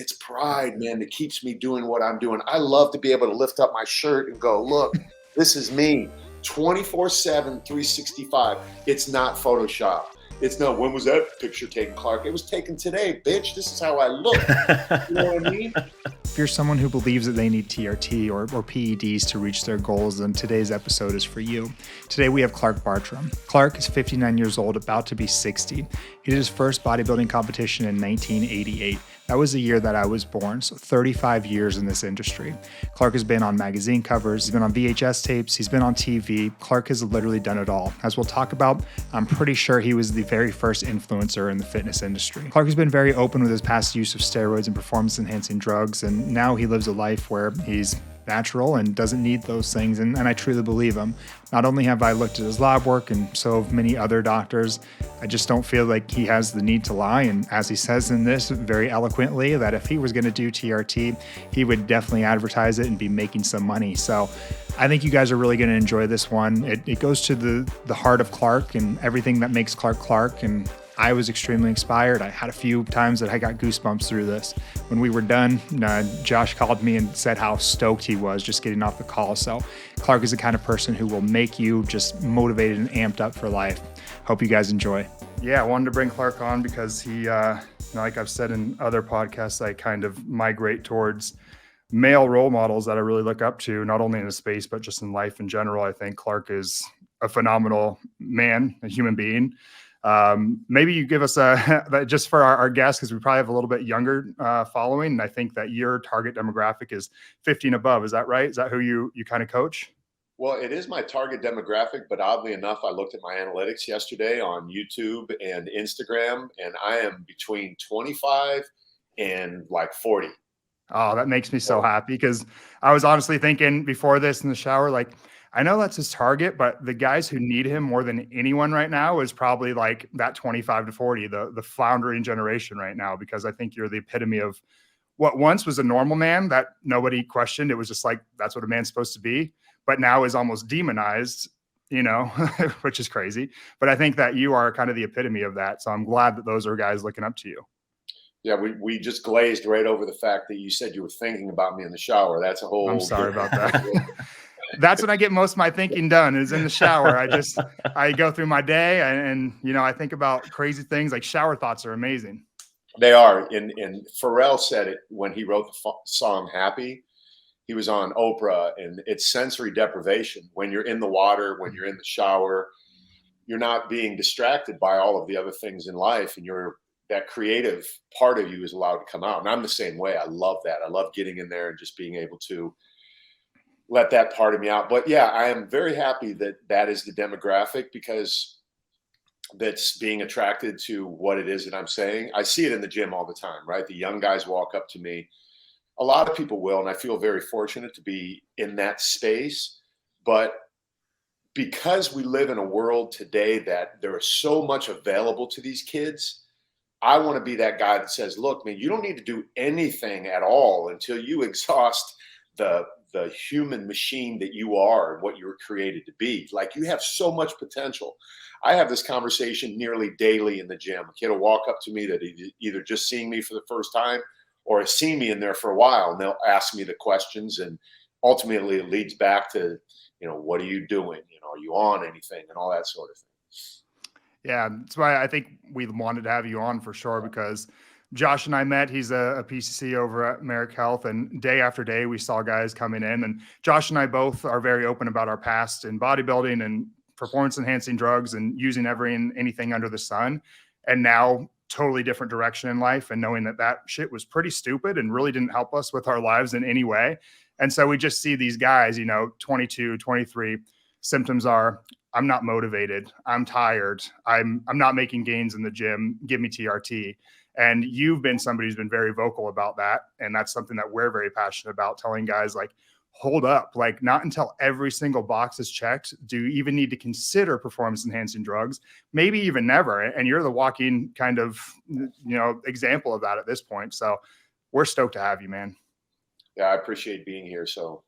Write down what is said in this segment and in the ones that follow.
it's pride, man, that keeps me doing what I'm doing. I love to be able to lift up my shirt and go, look, this is me 24/7, 365. It's not Photoshop. It's no, when was that picture taken, Clark? It was taken today, bitch. This is how I look. You know what I mean? If you're someone who believes that they need TRT or PEDs to reach their goals, then today's episode is for you. Today we have Clark Bartram. Clark is 59 years old, about to be 60. He did his first bodybuilding competition in 1988. That was the year that I was born, so 35 years in this industry. Clark has been on magazine covers, he's been on VHS tapes, he's been on TV. Clark has literally done it all. As we'll talk about, I'm pretty sure he was the very first influencer in the fitness industry. Clark has been very open with his past use of steroids and performance-enhancing drugs, and now he lives a life where he's natural and doesn't need those things, and I truly believe him. Not only have I looked at his lab work, and so have many other doctors, I just don't feel like he has the need to lie. And as he says in this very eloquently, that if he was going to do TRT, he would definitely advertise it and be making some money. So I think you guys are really going to enjoy this one. It goes to the heart of Clark and everything that makes Clark Clark, and I was extremely inspired. I had a few times that I got goosebumps through this. When we were done, Josh called me and said how stoked he was just getting off the call. So Clark is the kind of person who will make you just motivated and amped up for life. Hope you guys enjoy. Yeah, I wanted to bring Clark on because he, like I've said in other podcasts, I kind of migrate towards male role models that I really look up to, not only in the space, but just in life in general. I think Clark is a phenomenal man, a human being. Maybe you give us just for our guests, because we probably have a little bit younger following. And I think that your target demographic is 50 and above. Is that right? Is that who you kind of coach? Well, it is my target demographic, but oddly enough, I looked at my analytics yesterday on YouTube and Instagram, and I am between 25 and like 40. Oh, that makes me so happy, because I was honestly thinking before this in the shower, like, I know that's his target, but the guys who need him more than anyone right now is probably like that 25 to 40, the floundering generation right now, because I think you're the epitome of what once was a normal man that nobody questioned. It was just like, that's what a man's supposed to be, but now is almost demonized, which is crazy. But I think that you are kind of the epitome of that. So I'm glad that those are guys looking up to you. Yeah, we just glazed right over the fact that you said you were thinking about me in the shower. That's a whole. I'm sorry about that. That's when I get most of my thinking done, is in the shower. I go through my day and I think about crazy things. Like, shower thoughts are amazing. They are. And Pharrell said it when he wrote the song Happy. He was on Oprah, and it's sensory deprivation. When you're in the water, when you're in the shower, you're not being distracted by all of the other things in life, and that creative part of you is allowed to come out. And I'm the same way. I love that. I love getting in there and just being able to let that part of me out. But yeah, I am very happy that is the demographic, because that's being attracted to what it is that I'm saying. I see it in the gym all the time, right? The young guys walk up to me. A lot of people will, and I feel very fortunate to be in that space. But because we live in a world today that there is so much available to these kids, I want to be that guy that says, look, man, you don't need to do anything at all until you exhaust the human machine that you are and what you were created to be. Like, you have so much potential. I have this conversation nearly daily in the gym. A kid will walk up to me that either just seeing me for the first time or has seen me in there for a while, and they'll ask me the questions, and ultimately it leads back to, what are you doing? Are you on anything, and all that sort of thing. Yeah, that's why I think we wanted to have you on for sure, because Josh and I met. He's a PCC over at Merrick Health, and day after day we saw guys coming in, and Josh and I both are very open about our past in bodybuilding and performance enhancing drugs and using anything under the sun. And now totally different direction in life, and knowing that shit was pretty stupid and really didn't help us with our lives in any way. And so we just see these guys, 22, 23, symptoms are, I'm not motivated, I'm tired, I'm not making gains in the gym, give me TRT. And you've been somebody who's been very vocal about that. And that's something that we're very passionate about, telling guys, like, hold up, like, not until every single box is checked do you even need to consider performance enhancing drugs, maybe even never. And you're the walking kind of, example of that at this point. So we're stoked to have you, man. Yeah, I appreciate being here. So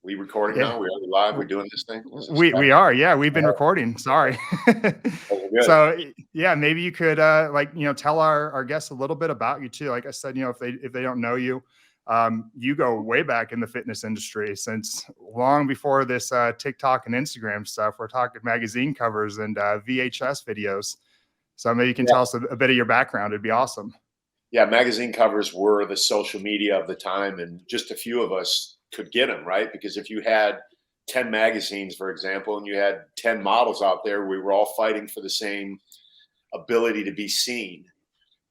We recording Yeah. now? We're already live. We're doing this thing. We are. Yeah, we've been recording. Sorry. Oh, good. So yeah, maybe you could tell our guests a little bit about you too. Like I said, if they don't know you, you go way back in the fitness industry since long before this TikTok and Instagram stuff. We're talking magazine covers and VHS videos. So maybe you can tell us a bit of your background. It'd be awesome. Yeah, magazine covers were the social media of the time, and just a few of us could get them, right? Because if you had 10 magazines, for example, and you had 10 models out there, we were all fighting for the same ability to be seen.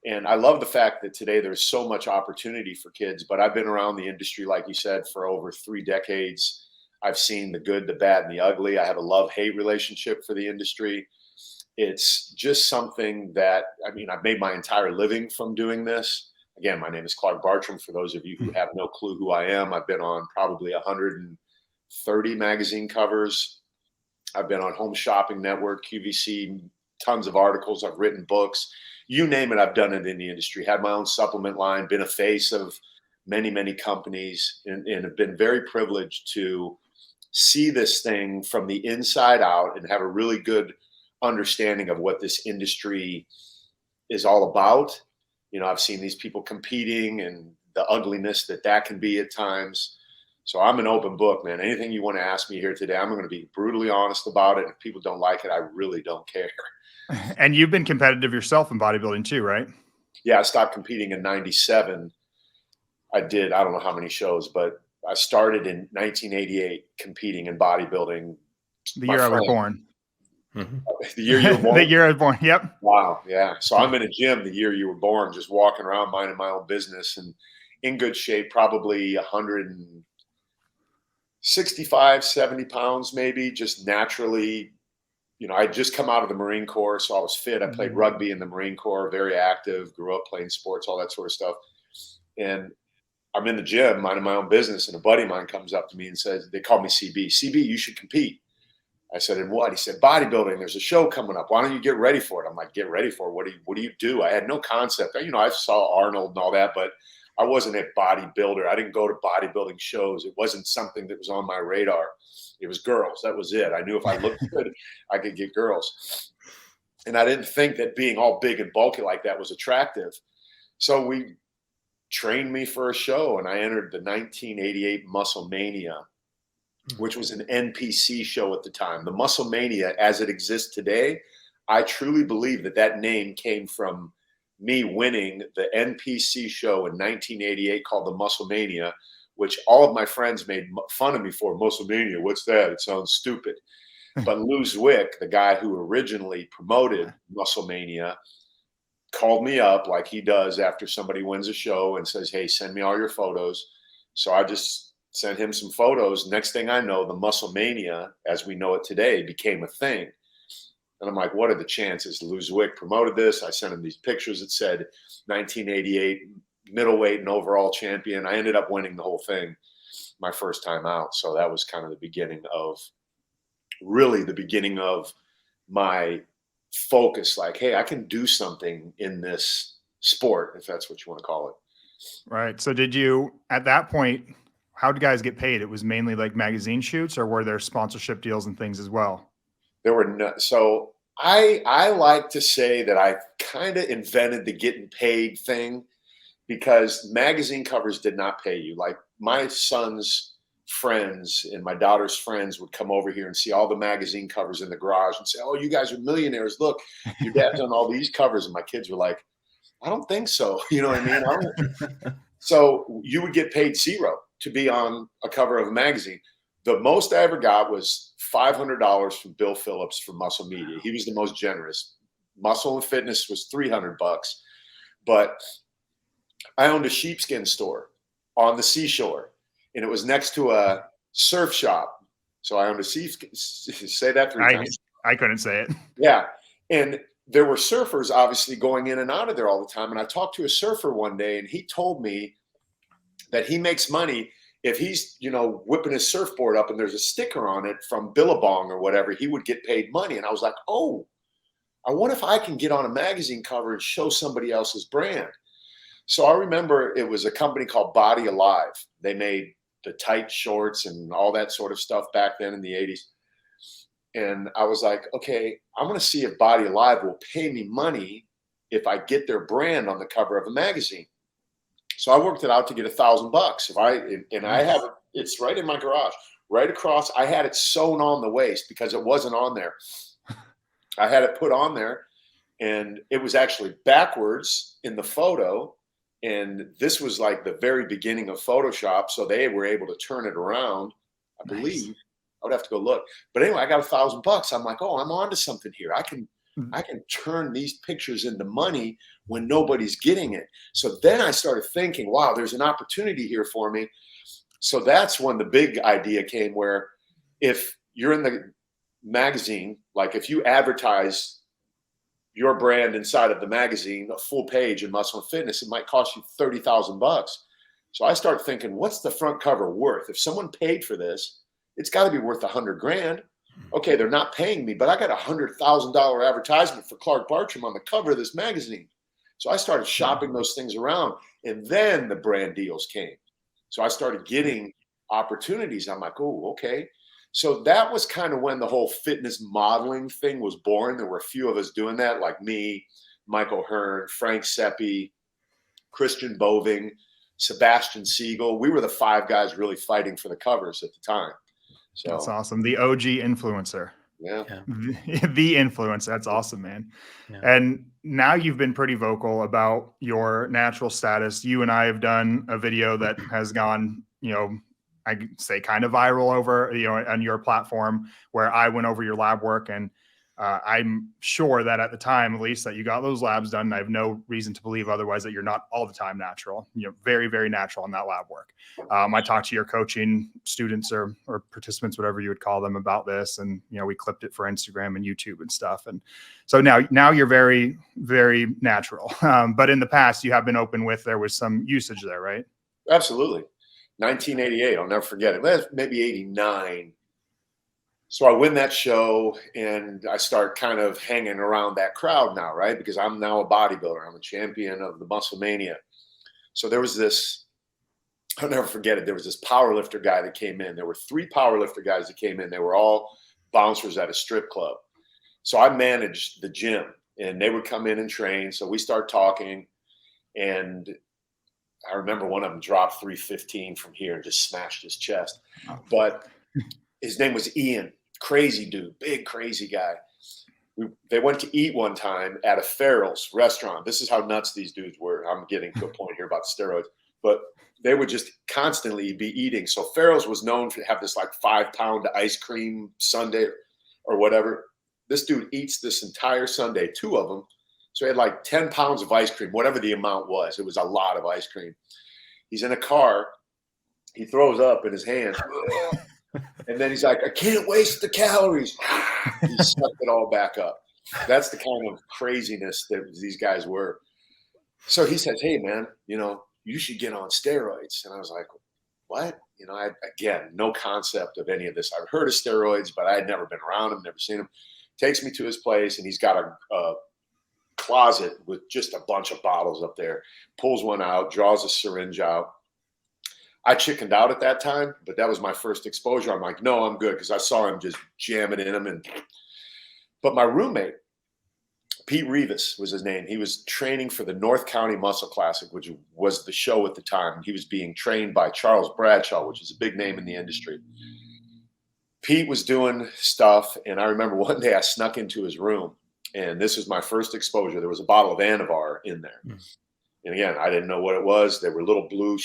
And I love the fact that today there's so much opportunity for kids, but I've been around the industry, like you said, for over 3 decades. I've seen the good, the bad, and the ugly. I have a love-hate relationship for the industry. It's just something that, I mean, I've made my entire living from doing this. Again, my name is Clark Bartram. For those of you who have no clue who I am, I've been on probably 130 magazine covers. I've been on Home Shopping Network, QVC, tons of articles. I've written books. You name it, I've done it in the industry. Had my own supplement line, been a face of many, many companies, and have been very privileged to see this thing from the inside out and have a really good understanding of what this industry is all about. I've seen these people competing and the ugliness that can be at times. So I'm an open book, man. Anything you want to ask me here today, I'm going to be brutally honest about it. If people don't like it, I really don't care. And you've been competitive yourself in bodybuilding too, right? Yeah, I stopped competing in 97. I don't know how many shows, but I started in 1988 competing in bodybuilding. The year I was born. The year you were born? The year I was born, yep. Wow, yeah. So I'm in a gym the year you were born, just walking around minding my own business and in good shape, probably 165, 70 pounds maybe, just naturally. I'd just come out of the Marine Corps, so I was fit. I played rugby in the Marine Corps, very active, grew up playing sports, all that sort of stuff. And I'm in the gym minding my own business, and a buddy of mine comes up to me and says, they call me CB. CB, you should compete. I said, in what? He said, bodybuilding. There's a show coming up. Why don't you get ready for it? I'm like, get ready for it? What do you do? I had no concept. I saw Arnold and all that, but I wasn't a bodybuilder. I didn't go to bodybuilding shows. It wasn't something that was on my radar. It was girls. That was it. I knew if I looked good, I could get girls. And I didn't think that being all big and bulky like that was attractive. So we trained me for a show, and I entered the 1988 Muscle Mania, which was an NPC show at the time. The Muscle Mania, as it exists today, I truly believe that name came from me winning the NPC show in 1988 called the Muscle Mania, which all of my friends made fun of me for. Muscle Mania, what's that? It sounds stupid. But Lou Zwick, the guy who originally promoted Muscle Mania, called me up like he does after somebody wins a show and says, hey, send me all your photos. So I just sent him some photos. Next thing I know, the Muscle Mania, as we know it today, became a thing. And I'm like, what are the chances? Lou Zwick promoted this. I sent him these pictures that said 1988 middleweight and overall champion. I ended up winning the whole thing my first time out. So that was kind of the beginning of my focus. Like, hey, I can do something in this sport, if that's what you want to call it. Right. So did you, at that point, how did guys get paid? It was mainly like magazine shoots, or were there sponsorship deals and things as well? There were no, so I like to say that I kind of invented the getting paid thing, because magazine covers did not pay you. Like, my son's friends and my daughter's friends would come over here and see all the magazine covers in the garage and say, oh, you guys are millionaires. Look, your dad's on all these covers. And my kids were like, I don't think so. You know what I mean? So you would get paid $0 to be on a cover of a magazine. The most I ever got was $500 from Bill Phillips for Muscle Media. He was the most generous. Muscle and Fitness was $300. But I owned a sheepskin store on the seashore, and it was next to a surf shop. So I owned a sheepskin. Say that 3 times. I couldn't say it. Yeah. And there were surfers obviously going in and out of there all the time. And I talked to a surfer one day, and he told me that he makes money if he's, whipping his surfboard up and there's a sticker on it from Billabong or whatever, he would get paid money. And I was like, oh, I wonder if I can get on a magazine cover and show somebody else's brand. So I remember it was a company called Body Alive. They made the tight shorts and all that sort of stuff back then in the 80s. And I was like, okay, I'm going to see if Body Alive will pay me money if I get their brand on the cover of a magazine. So I worked it out to get $1,000. I have it, it's right in my garage, right across. I had it sewn on the waist because it wasn't on there. I had it put on there, and it was actually backwards in the photo. And this was like the very beginning of Photoshop. So they were able to turn it around, I believe. I would have to go look. But anyway, I got $1,000. I'm like, oh, I'm onto something here. I can turn these pictures into money when nobody's getting it. So then I started thinking, wow, there's an opportunity here for me. So that's when the big idea came, where if you're in the magazine, like if you advertise your brand inside of the magazine, a full page in Muscle and Fitness, it might cost you $30,000. So I start thinking, what's the front cover worth? If someone paid for this, it's got to be worth $100 grand. Okay, they're not paying me, but I got a $100,000 advertisement for Clark Bartram on the cover of this magazine. So I started shopping those things around, and then the brand deals came. So I started getting opportunities. I'm like, oh, okay. So that was kind of when the whole fitness modeling thing was born. There were a few of us doing that, like me, Michael Hearn, Frank Seppi, Christian Boving, Sebastian Siegel. We were the 5 guys really fighting for the covers at the time. So that's awesome. The OG influencer. Yeah. The influencer. That's awesome, man. Yeah. And now you've been pretty vocal about your natural status. You and I have done a video that has gone, I say kind of viral over, on your platform, where I went over your lab work. And I'm sure that at the time, at least, that you got those labs done. And I have no reason to believe otherwise, that you're not all the time natural, very, very natural in that lab work. I talked to your coaching students or participants, whatever you would call them, about this. And, we clipped it for Instagram and YouTube and stuff. And so now you're very, very natural. But in the past, you have been open with, there was some usage there, right? Absolutely. 1988, I'll never forget it. Maybe 89. So I win that show, and I start kind of hanging around that crowd now, right? Because I'm now a bodybuilder. I'm a champion of the Muscle Mania. So there was this, I'll never forget it. There was this powerlifter guy that came in. There were 3 powerlifter guys that came in. They were all bouncers at a strip club. So I managed the gym, and they would come in and train. So we start talking, and I remember one of them dropped 315 from here and just smashed his chest. But his name was Ian. Crazy dude, big crazy guy. They went to eat one time at a Farrell's restaurant. This is how nuts these dudes were. I'm getting to a point here about steroids, but they would just constantly be eating. So Farrell's was known to have this like 5-pound ice cream sundae or whatever. This dude eats this entire sundae, 2 of them. So he had like 10 pounds of ice cream, whatever the amount was. It was a lot of ice cream. He's in a car. He throws up in his hand. And then he's like, I can't waste the calories. He sucked it all back up. That's the kind of craziness that these guys were. So he says, hey, man, you should get on steroids. And I was like, what? Again, no concept of any of this. I've heard of steroids, but I had never been around them, never seen them. Takes me to his place, and he's got a closet with just a bunch of bottles up there. Pulls one out, draws a syringe out. I chickened out at that time, but that was my first exposure. I'm like, no, I'm good, because I saw him just jamming in them. But my roommate, Pete Rivas was his name. He was training for the North County Muscle Classic, which was the show at the time. He was being trained by Charles Bradshaw, which is a big name in the industry. Pete was doing stuff, and I remember one day I snuck into his room, and this was my first exposure. There was a bottle of Anavar in there. And again, I didn't know what it was. They were little blue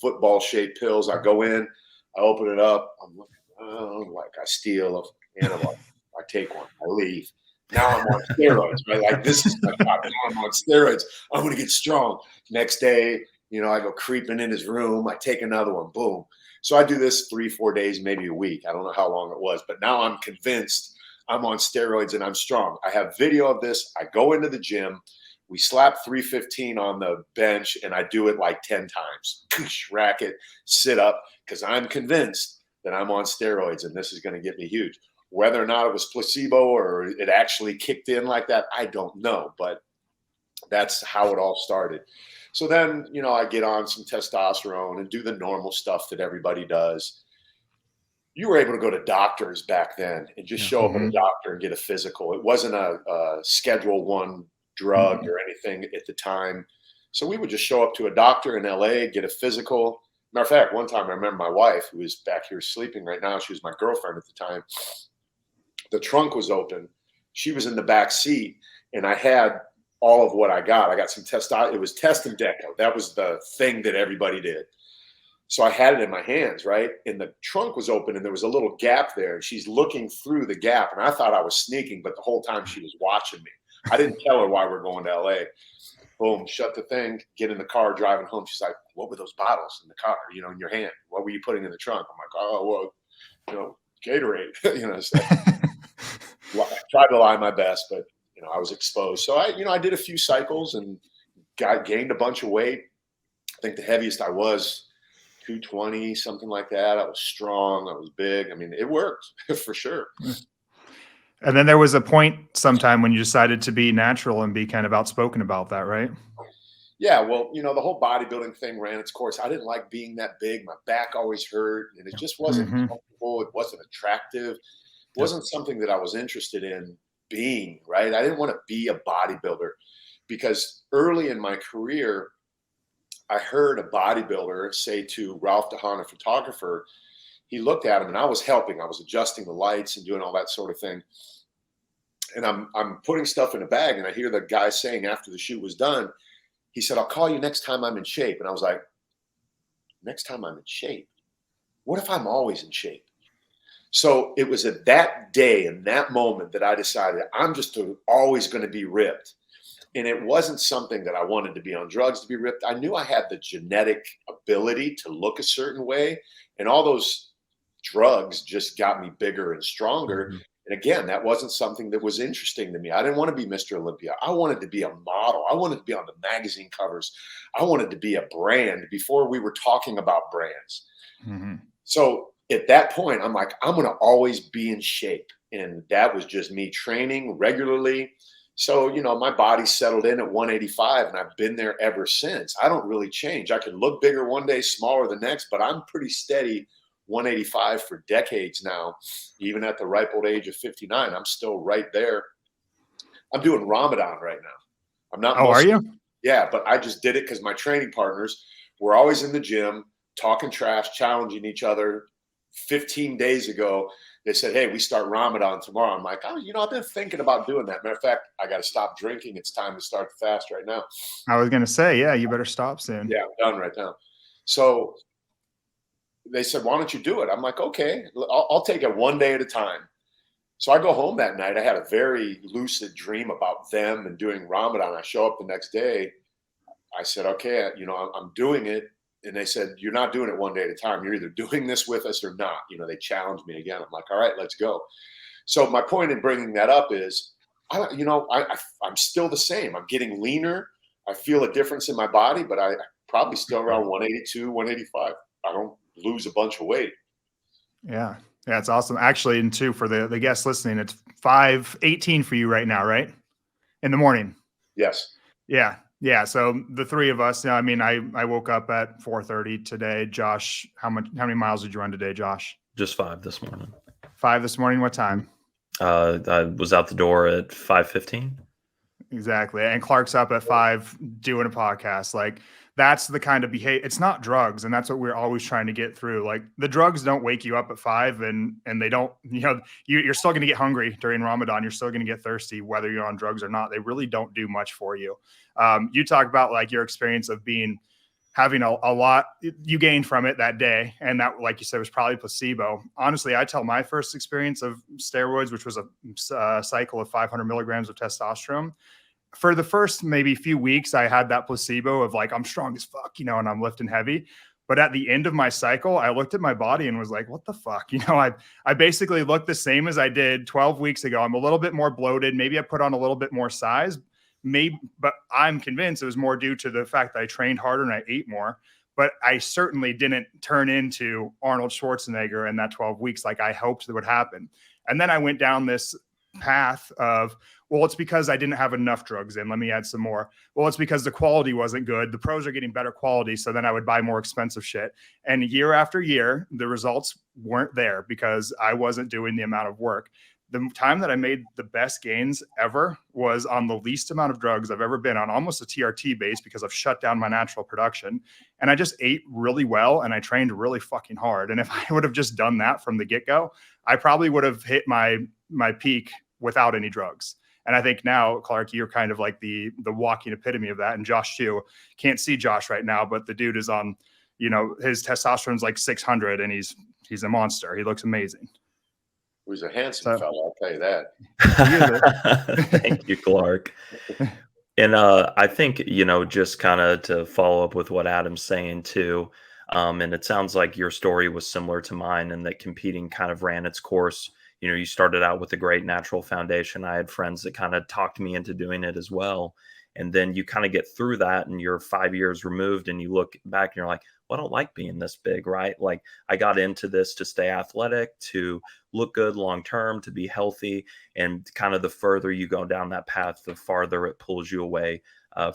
football-shaped pills. I go in, I open it up. I'm looking, like I steal an Anavar. I take one. I leave. Now I'm on steroids, right? Like, this is my job. Now I'm on steroids. I'm going to get strong. Next day, I go creeping in his room. I take another one. Boom. So I do this 3-4 days, maybe a week. I don't know how long it was, but now I'm convinced I'm on steroids and I'm strong. I have video of this. I go into the gym. We slap 315 on the bench, and I do it like 10 times. Rack it, sit up, because I'm convinced that I'm on steroids and this is going to get me huge. Whether or not it was placebo or it actually kicked in like that, I don't know. But That's how it all started. So then, I get on some testosterone and do the normal stuff that everybody does. You were able to go to doctors back then and just Yeah. show up at a Mhm. doctor and get a physical. It wasn't a Schedule One drug Mhm. or anything at the time. So we would just show up to a doctor in LA, get a physical. Matter of fact, one time I remember my wife, who is back here sleeping right now, she was my girlfriend at the time. The trunk was open. She was in the back seat, and I had all of what I got. I got some testosterone. It was test and deco. That was the thing that everybody did. So I had it in my hands, right? And the trunk was open and there was a little gap there. And she's looking through the gap. And I thought I was sneaking, but the whole time she was watching me. I didn't tell her why we're going to LA. Boom, shut the thing, get in the car, driving home. She's like, what were those bottles in the car, in your hand? What were you putting in the trunk? I'm like, oh, well, Gatorade. So I tried to lie my best, but, I was exposed. So I did a few cycles and gained a bunch of weight. I think the heaviest I was 220, something like that. I was strong. I was big. I mean, it worked for sure. And then there was a point sometime when you decided to be natural and be kind of outspoken about that, right? Yeah. Well, the whole bodybuilding thing ran its course. I didn't like being that big. My back always hurt and it just wasn't Mhm. comfortable. It wasn't attractive. It Yep. wasn't something that I was interested in being, right? I didn't want to be a bodybuilder because early in my career, I heard a bodybuilder say to Ralph DeHaan, a photographer, he looked at him and I was helping. I was adjusting the lights and doing all that sort of thing. And I'm putting stuff in a bag and I hear the guy saying after the shoot was done, he said, I'll call you next time I'm in shape. And I was like, next time I'm in shape? What if I'm always in shape? So it was at that day and that moment that I decided I'm just always going to be ripped. And it wasn't something that I wanted to be on drugs to be ripped. I knew I had the genetic ability to look a certain way. And all those drugs just got me bigger and stronger. Mhm. And again, that wasn't something that was interesting to me. I didn't want to be Mr. Olympia. I wanted to be a model. I wanted to be on the magazine covers. I wanted to be a brand before we were talking about brands. Mhm. So at that point, I'm like, I'm going to always be in shape. And that was just me training regularly. So, my body settled in at 185 and I've been there ever since. I don't really change. I can look bigger one day, smaller the next, but I'm pretty steady 185 for decades now. Even at the ripe old age of 59, I'm still right there. I'm doing Ramadan right now. I'm not Oh, are Muslim. you? Yeah, but I just did it because my training partners were always in the gym, talking trash, challenging each other. 15 days ago, they said, hey, we start Ramadan tomorrow. I'm like, oh, I've been thinking about doing that. Matter of fact, I got to stop drinking. It's time to start the fast right now. I was gonna say, yeah, you better stop soon. Yeah, I'm done right now. So they said, why don't you do it? I'm like, okay, I'll take it one day at a time. So I go home that night. I had a very lucid dream about them and doing Ramadan. I show up the next day. I said, okay, I'm doing it. And they said, you're not doing it one day at a time. You're either doing this with us or not. They challenged me again. I'm like, all right, let's go. So my point in bringing that up is, I'm still the same. I'm getting leaner. I feel a difference in my body, but I probably still around 182, 185. I don't lose a bunch of weight. Yeah. Yeah, it's awesome. Actually, and too, for the guests listening, it's 5:18 for you right now, right? In the morning. Yes. Yeah. Yeah. So the three of us, I mean, I woke up at 4:30 today. Josh, how many miles did you run today, Josh? Just 5 this morning. 5 this morning. What time? I was out the door at 5:15. Exactly. And Clark's up at 5 doing a podcast. Like, that's the kind of behavior. It's not drugs. And that's what we're always trying to get through. Like, the drugs don't wake you up at 5 and they don't, you're still going to get hungry during Ramadan. You're still going to get thirsty, whether you're on drugs or not. They really don't do much for you. You talk about like your experience of having a lot you gained from it that day. And that, like you said, was probably placebo. Honestly, I tell my first experience of steroids, which was a cycle of 500 milligrams of testosterone. For the first maybe few weeks, I had that placebo of like, I'm strong as fuck, and I'm lifting heavy. But at the end of my cycle, I looked at my body and was like, what the fuck? I basically looked the same as I did 12 weeks ago. I'm a little bit more bloated. Maybe I put on a little bit more size, but I'm convinced it was more due to the fact that I trained harder and I ate more. But I certainly didn't turn into Arnold Schwarzenegger in that 12 weeks like I hoped that would happen. And then I went down this path of, well, it's because I didn't have enough drugs in. Let me add some more. Well, it's because the quality wasn't good. The pros are getting better quality. So then I would buy more expensive shit. And year after year, the results weren't there because I wasn't doing the amount of work. The time that I made the best gains ever was on the least amount of drugs I've ever been on, almost a TRT base, because I've shut down my natural production. And I just ate really well and I trained really fucking hard. And if I would have just done that from the get-go, I probably would have hit my peak without any drugs. And I think now, Clark, you're kind of like the walking epitome of that. And Josh too. Can't see Josh right now, but the dude is on, his testosterone's like 600 and he's a monster. He looks amazing. He's a handsome fellow, I'll tell you that. Thank you, Clark. And I think, just kind of to follow up with what Adam's saying too, and it sounds like your story was similar to mine, and that competing kind of ran its course. You started out with a great natural foundation. I had friends that kind of talked me into doing it as well. And then you kind of get through that and you're 5 years removed and you look back and you're like, well, I don't like being this big, right? Like I got into this to stay athletic, to look good long-term, to be healthy. And kind of the further you go down that path, the farther it pulls you away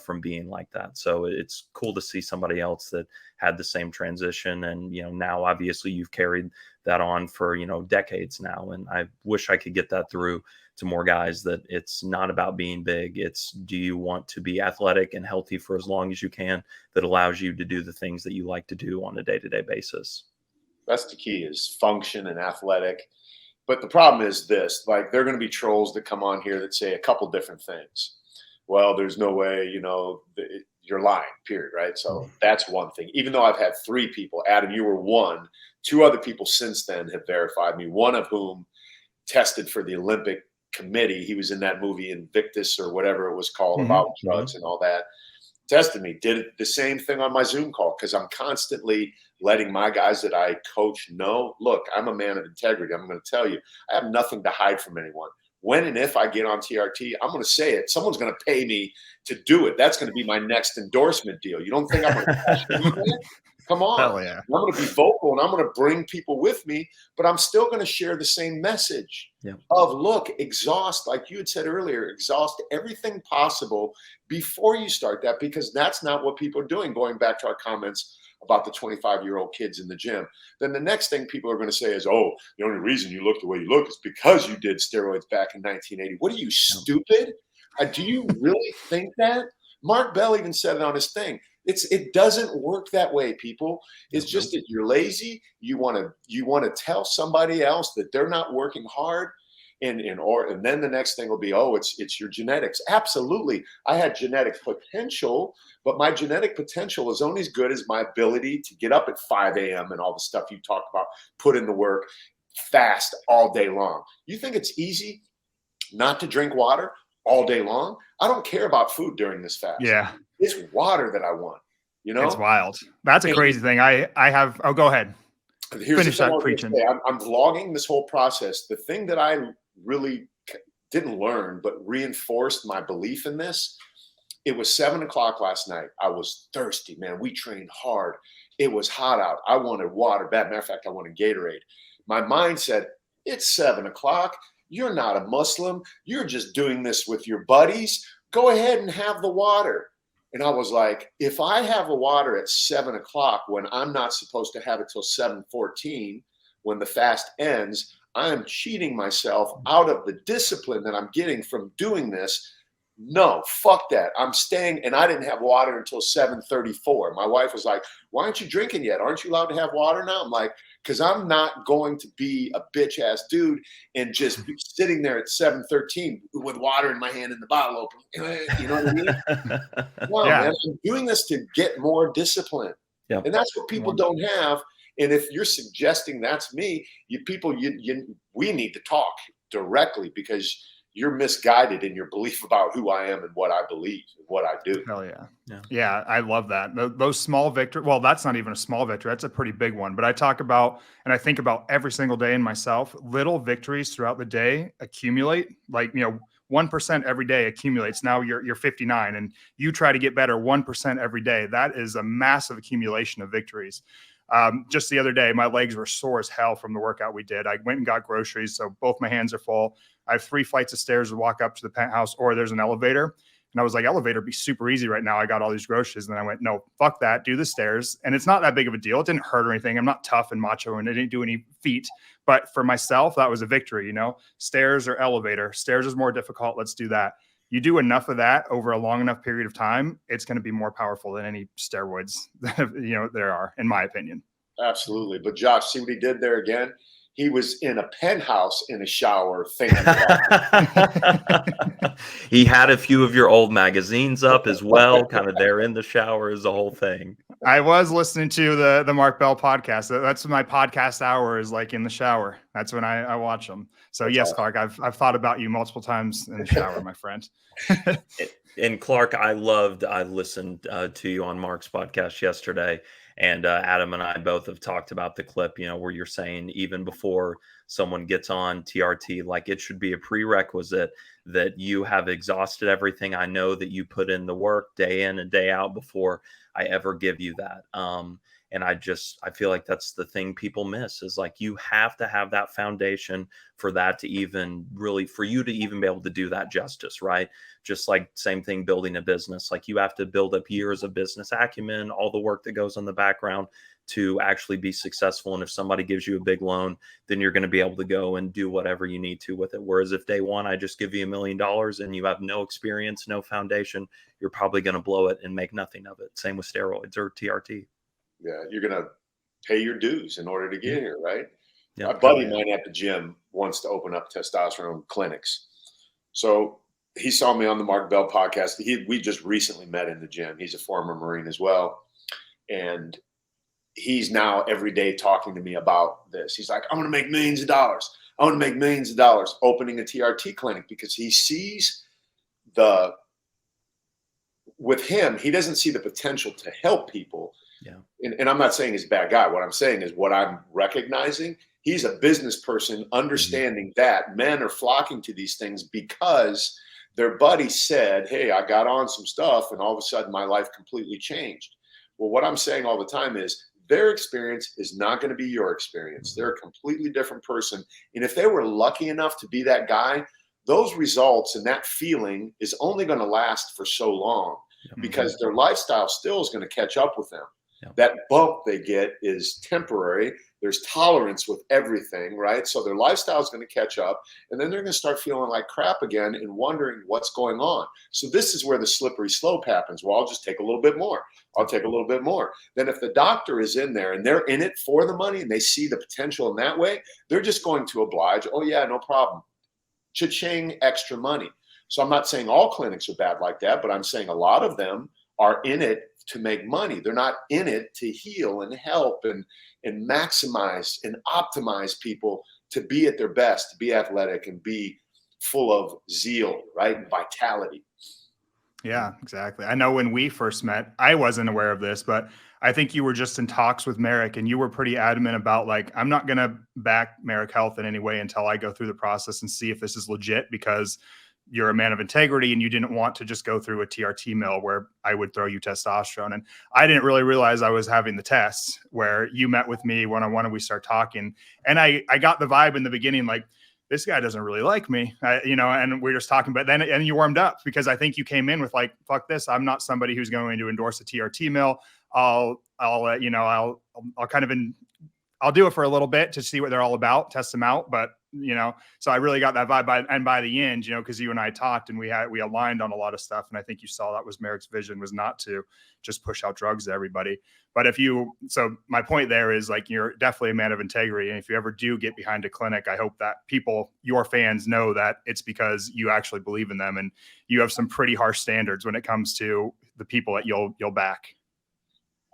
from being like that. So it's cool to see somebody else that had the same transition. And, now obviously you've carried that on for, decades now. And I wish I could get that through to more guys, that it's not about being big. It's, do you want to be athletic and healthy for as long as you can, that allows you to do the things that you like to do on a day-to-day basis? That's the key, is function and athletic. But the problem is this, like, there are going to be trolls that come on here that say a couple different things. Well, there's no way, you're lying, period, right? So that's one thing. Even though I've had 3 people, Adam, you were one, 2 other people since then have verified me, one of whom tested for the Olympic committee. He was in that movie Invictus or whatever it was called, about drugs and all that. Tested me, did the same thing on my Zoom call, because I'm constantly letting my guys that I coach know, look, I'm a man of integrity. I'm going to tell you, I have nothing to hide from anyone. When and if I get on TRT, I'm going to say it. Someone's going to pay me to do it. That's going to be my next endorsement deal. You don't think I'm going to come on. Hell yeah. I'm going to be vocal and I'm going to bring people with me, but I'm still going to share the same message of, look, exhaust, like you had said earlier, exhaust everything possible before you start that, because that's not what people are doing. Going back to our comments about the 25-year-old kids in the gym. Then the next thing people are going to say is, oh, the only reason you look the way you look is because you did steroids back in 1980. What are you, stupid? Do you really think that? Mark Bell even said it on his thing. It doesn't work that way, people. It's just that you're lazy. You want to tell somebody else that they're not working hard. And then the next thing will be, oh, it's your genetics. Absolutely. I had genetic potential, but my genetic potential is only as good as my ability to get up at 5 a.m. and all the stuff you talk about, put in the work, fast all day long. You think it's easy not to drink water all day long? I don't care about food during this fast. Yeah. It's water that I want, It's wild. That's a crazy thing. I have, go ahead. Finish that preaching. I'm vlogging this whole process. The thing that I really didn't learn, but reinforced my belief in this, it was 7 o'clock last night. I was thirsty, man. We trained hard. It was hot out. I wanted water. Matter of fact, I wanted Gatorade. My mind said, it's 7 o'clock. You're not a Muslim. You're just doing this with your buddies. Go ahead and have the water. And I was like, if I have a water at 7 o'clock when I'm not supposed to have it till 7:14, when the fast ends, I am cheating myself out of the discipline that I'm getting from doing this. No, fuck that. I'm staying, and I didn't have water until 7:34. My wife was like, why aren't you drinking yet? Aren't you allowed to have water now? I'm like, because I'm not going to be a bitch ass dude and just be sitting there at 7:13 with water in my hand and the bottle open. You know what I mean? No, man, I'm doing this to get more discipline. Yep. And that's what people don't have. And if you're suggesting that's me, we need to talk directly, because you're misguided in your belief about who I am and what I believe and what I do. Hell yeah. Yeah, I love that. Those small victories. Well, that's not even a small victory. That's a pretty big one. But I talk about, and I think about every single day in myself, little victories throughout the day accumulate. Like, 1% every day accumulates. Now you're 59 and you try to get better 1% every day. That is a massive accumulation of victories. Just the other day, my legs were sore as hell from the workout we did. I went and got groceries, so both my hands are full. I have 3 flights of stairs to walk up to the penthouse, or there's an elevator. And I was like, elevator would be super easy right now. I got all these groceries. And then I went, no, fuck that. Do the stairs. And it's not that big of a deal. It didn't hurt or anything. I'm not tough and macho and I didn't do any feet. But for myself, that was a victory, you know, stairs or elevator. Stairs is more difficult. Let's do that. You do enough of that over a long enough period of time, it's going to be more powerful than any steroids that, you know, there are, in my opinion. Absolutely. But Josh, see what he did there again? He was in a penthouse in a shower thinking about He had a few of your old magazines up as well, kind of there in the shower as the whole thing. I was listening to the Mark Bell podcast. That's my podcast hour is like in the shower. That's when I watch them. So That's yes, awesome. Clark, I've thought about you multiple times in the shower, my friend. And Clark, I listened to you on Mark's podcast yesterday, and Adam and I both have talked about the clip, you know, where you're saying even before someone gets on TRT, like it should be a prerequisite that you have exhausted everything. I know that you put in the work day in and day out before I ever give you that. And I feel like that's the thing people miss is like, you have to have that foundation for that to even really, for you to even be able to do that justice, right? Just like same thing, building a business, like you have to build up years of business acumen, all the work that goes on the background to actually be successful. And if somebody gives you a big loan, then you're going to be able to go and do whatever you need to with it. Whereas if day one, I just give you $1 million and you have no experience, no foundation, you're probably going to blow it and make nothing of it. Same with steroids or TRT. Yeah, you're going to pay your dues in order to get here, right? Yeah. My buddy of mine at the gym wants to open up testosterone clinics. So he saw me on the Mark Bell podcast. We just recently met in the gym. He's a former Marine as well. And he's now every day talking to me about this. He's like, I'm going to make millions of dollars. I want to make millions of dollars opening a TRT clinic because he sees with him, he doesn't see the potential to help people. Yeah. And I'm not saying he's a bad guy. What I'm saying is what I'm recognizing, he's a business person understanding that men are flocking to these things because their buddy said, hey, I got on some stuff and all of a sudden my life completely changed. Well, what I'm saying all the time is their experience is not going to be your experience. They're a completely different person. And if they were lucky enough to be that guy, those results and that feeling is only going to last for so long because their lifestyle still is going to catch up with them. Yeah. That bump they get is temporary. There's tolerance with everything, right? So their lifestyle is going to catch up, and then they're going to start feeling like crap again and wondering what's going on. So this is where the slippery slope happens. Well, I'll just take a little bit more. I'll take a little bit more. Then if the doctor is in there and they're in it for the money and they see the potential in that way, they're just going to oblige. Oh, yeah, no problem. Cha-ching, extra money. So I'm not saying all clinics are bad like that, but I'm saying a lot of them are in it to make money. They're not in it to heal and help and maximize and optimize people to be at their best, to be athletic and be full of zeal, right? And vitality. Yeah, exactly. I know when we first met, I wasn't aware of this, but I think you were just in talks with Merrick and you were pretty adamant about like, I'm not going to back Merrick Health in any way until I go through the process and see if this is legit because you're a man of integrity and you didn't want to just go through a TRT mill where I would throw you testosterone. And I didn't really realize I was having the tests where you met with me one-on-one and we start talking. And I got the vibe in the beginning, like, this guy doesn't really like me, and we're just talking, but then and you warmed up because I think you came in with like, fuck this. I'm not somebody who's going to endorse a TRT mill. I'll do it for a little bit to see what they're all about, test them out. But, so I really got that vibe and by the end, because you and I talked and we aligned on a lot of stuff. And I think you saw that was Merrick's vision was not to just push out drugs to everybody. But so my point there is like, you're definitely a man of integrity. And if you ever do get behind a clinic, I hope that your fans know that it's because you actually believe in them and you have some pretty harsh standards when it comes to the people that you'll back.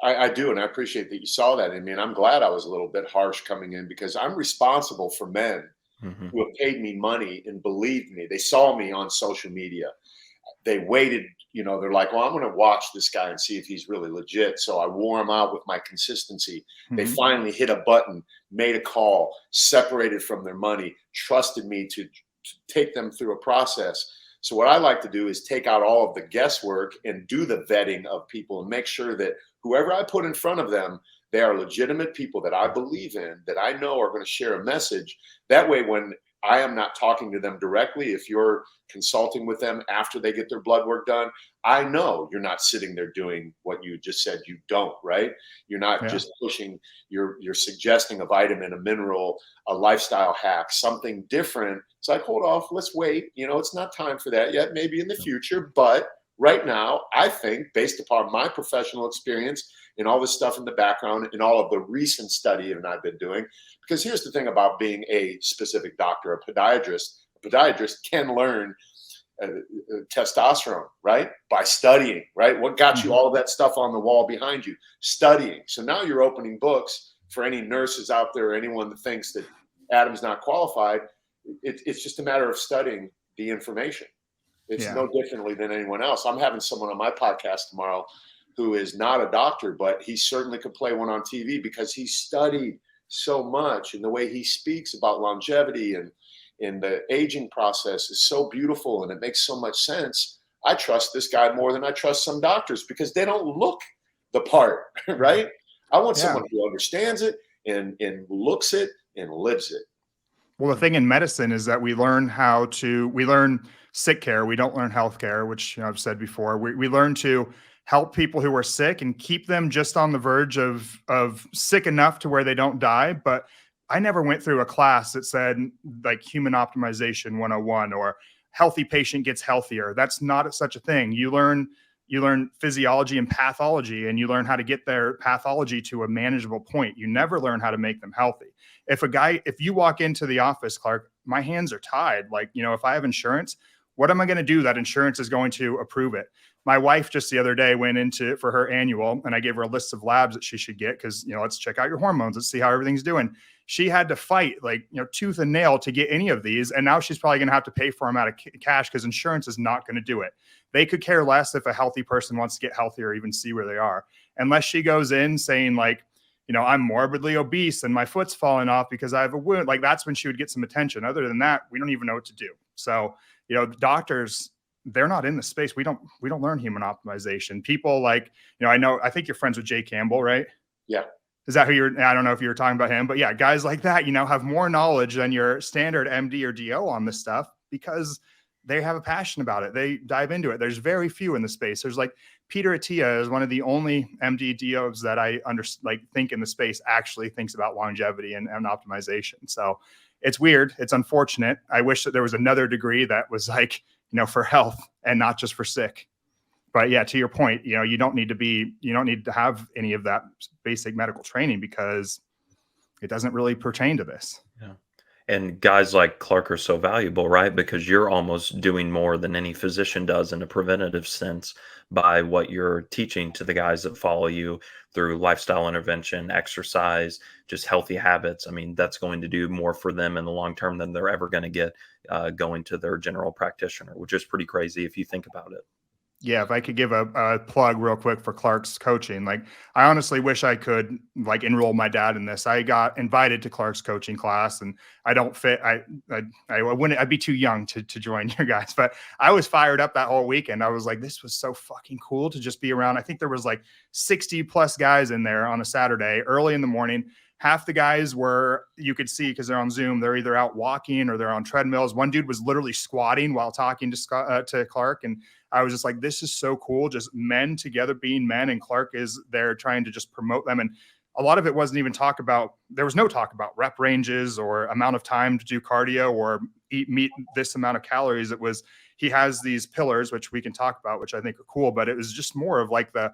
I do. And I appreciate that you saw that in me. And I'm glad I was a little bit harsh coming in because I'm responsible for men who have paid me money and believed me. They saw me on social media. They waited, they're like, well, I'm going to watch this guy and see if he's really legit. So I wore him out with my consistency. They finally hit a button, made a call, separated from their money, trusted me to take them through a process. So what I like to do is take out all of the guesswork and do the vetting of people and make sure that whoever I put in front of them, they are legitimate people that I believe in, that I know are going to share a message. That way, when I am not talking to them directly. If you're consulting with them after they get their blood work done, I know you're not sitting there doing what you just said you don't, right? You're not just pushing, you're suggesting a vitamin, a mineral, a lifestyle hack, something different. It's like, hold off, let's wait. It's not time for that yet, maybe in the future. But right now, I think, based upon my professional experience and all this stuff in the background and all of the recent study that I've been doing, because here's the thing about being a specific doctor, a podiatrist can learn testosterone, right? By studying, right? What got you all of that stuff on the wall behind you? Studying. So now you're opening books for any nurses out there, or anyone that thinks that Adam's not qualified. It's just a matter of studying the information. It's no differently than anyone else. I'm having someone on my podcast tomorrow who is not a doctor, but he certainly could play one on TV because he studied so much, and the way he speaks about longevity and in the aging process is so beautiful, and it makes so much sense. I trust this guy more than I trust some doctors because they don't look the part, right? I want someone who understands it and looks it and lives it. Well, the thing in medicine is that we learn sick care. We don't learn health care, which I've said before. We learn to help people who are sick and keep them just on the verge of sick enough to where they don't die. But I never went through a class that said like human optimization 101 or healthy patient gets healthier. That's not such a thing. You learn physiology and pathology, and you learn how to get their pathology to a manageable point. You never learn how to make them healthy. If you walk into the office, Clark, my hands are tied. Like, if I have insurance, what am I going to do that insurance is going to approve it? My wife just the other day went into for her annual, and I gave her a list of labs that she should get because, let's check out your hormones. Let's see how everything's doing. She had to fight tooth and nail to get any of these. And now she's probably going to have to pay for them out of cash because insurance is not going to do it. They could care less if a healthy person wants to get healthier or even see where they are. Unless she goes in saying I'm morbidly obese and my foot's falling off because I have a wound. Like, that's when she would get some attention. Other than that, we don't even know what to do. So, doctors, they're not in the space. We don't learn human optimization. People I think you're friends with Jay Campbell, right? Yeah. Is that who I don't know if you were talking about him, but yeah, guys like that, have more knowledge than your standard MD or DO on this stuff because they have a passion about it. They dive into it. There's very few in the space. There's Peter Attia is one of the only MD DOs that I think in the space actually thinks about longevity and optimization. So it's weird. It's unfortunate. I wish that there was another degree that was for health and not just for sick. But yeah, to your point, you don't need to have any of that basic medical training because it doesn't really pertain to this. Yeah. And guys like Clark are so valuable, right? Because you're almost doing more than any physician does in a preventative sense by what you're teaching to the guys that follow you through lifestyle intervention, exercise, just healthy habits. I mean, that's going to do more for them in the long term than they're ever going to get going to their general practitioner, which is pretty crazy if you think about it. Yeah, if I could give a plug real quick for Clark's coaching, I honestly wish I could enroll my dad in this. I got invited to Clark's coaching class, and I don't fit. I wouldn't. I'd be too young to join you guys. But I was fired up that whole weekend. I was like, this was so fucking cool to just be around. I think there was 60 plus guys in there on a Saturday early in the morning. Half the guys were, you could see because they're on Zoom, they're either out walking or they're on treadmills. One dude was literally squatting while talking to Clark. And I was just like, this is so cool. Just men together being men. And Clark is there trying to just promote them. And a lot of it wasn't even there was no talk about rep ranges or amount of time to do cardio or meet this amount of calories. It was, he has these pillars, which we can talk about, which I think are cool, but it was just more of the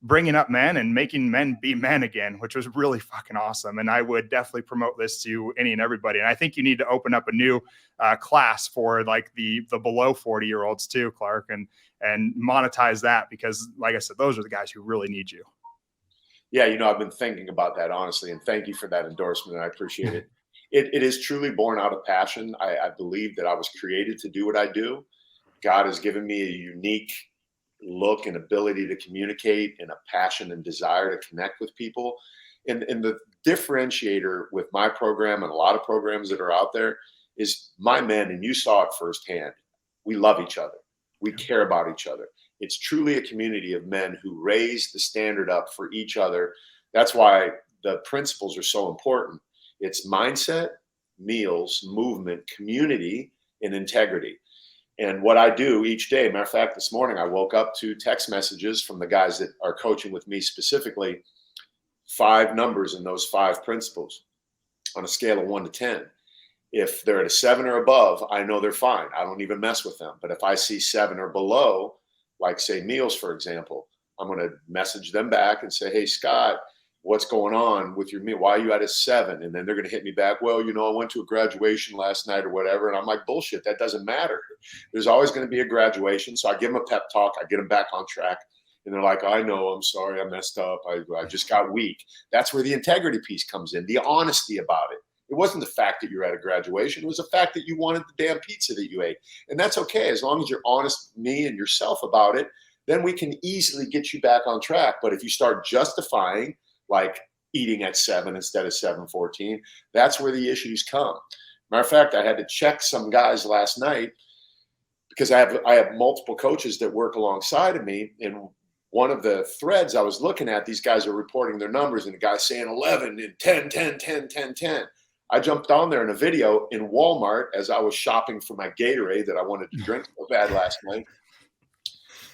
bringing up men and making men be men again, which was really fucking awesome. And I would definitely promote this to any and everybody. And I think you need to open up a new class for the below 40-year-olds too, Clark, and monetize that because, like I said, those are the guys who really need you. Yeah, I've been thinking about that, honestly, and thank you for that endorsement, and I appreciate it. It is truly born out of passion. I believe that I was created to do what I do. God has given me a unique look and ability to communicate and a passion and desire to connect with people. And the differentiator with my program and a lot of programs that are out there is my men, and you saw it firsthand. We love each other. We care about each other. It's truly a community of men who raise the standard up for each other. That's why the principles are so important. It's mindset, meals, movement, community, and integrity. And what I do each day, matter of fact, this morning I woke up to text messages from the guys that are coaching with me specifically, 5 numbers in those 5 principles on a scale of 1 to 10. If they're at a 7 or above, I know they're fine. I don't even mess with them. But if I see 7 or below, like say meals, for example, I'm going to message them back and say, hey, Scott, what's going on with your meal? Why are you at a 7? And then they're going to hit me back. Well, I went to a graduation last night or whatever. And I'm like, bullshit. That doesn't matter. There's always going to be a graduation. So I give them a pep talk. I get them back on track. And they're like, I know, I'm sorry, I messed up. I just got weak. That's where the integrity piece comes in, the honesty about it. It wasn't the fact that you're at a graduation. It was the fact that you wanted the damn pizza that you ate. And that's okay. As long as you're honest with me and yourself about it, then we can easily get you back on track. But if you start justifying, like eating at 7 instead of 7:14, that's where the issues come. Matter of fact, I had to check some guys last night because I have multiple coaches that work alongside of me. And one of the threads I was looking at, these guys are reporting their numbers, and the guy's saying 11 and 10, 10, 10, 10, 10. I jumped on there in a video in Walmart as I was shopping for my Gatorade that I wanted to drink so bad last night.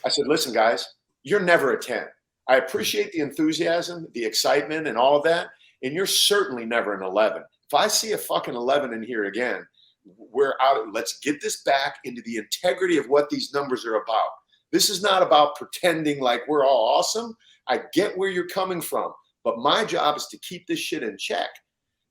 I said, listen, guys, you're never a 10. I appreciate the enthusiasm, the excitement, and all of that. And you're certainly never an 11. If I see a fucking 11 in here again, we're out. Let's get this back into the integrity of what these numbers are about. This is not about pretending like we're all awesome. I get where you're coming from, but my job is to keep this shit in check.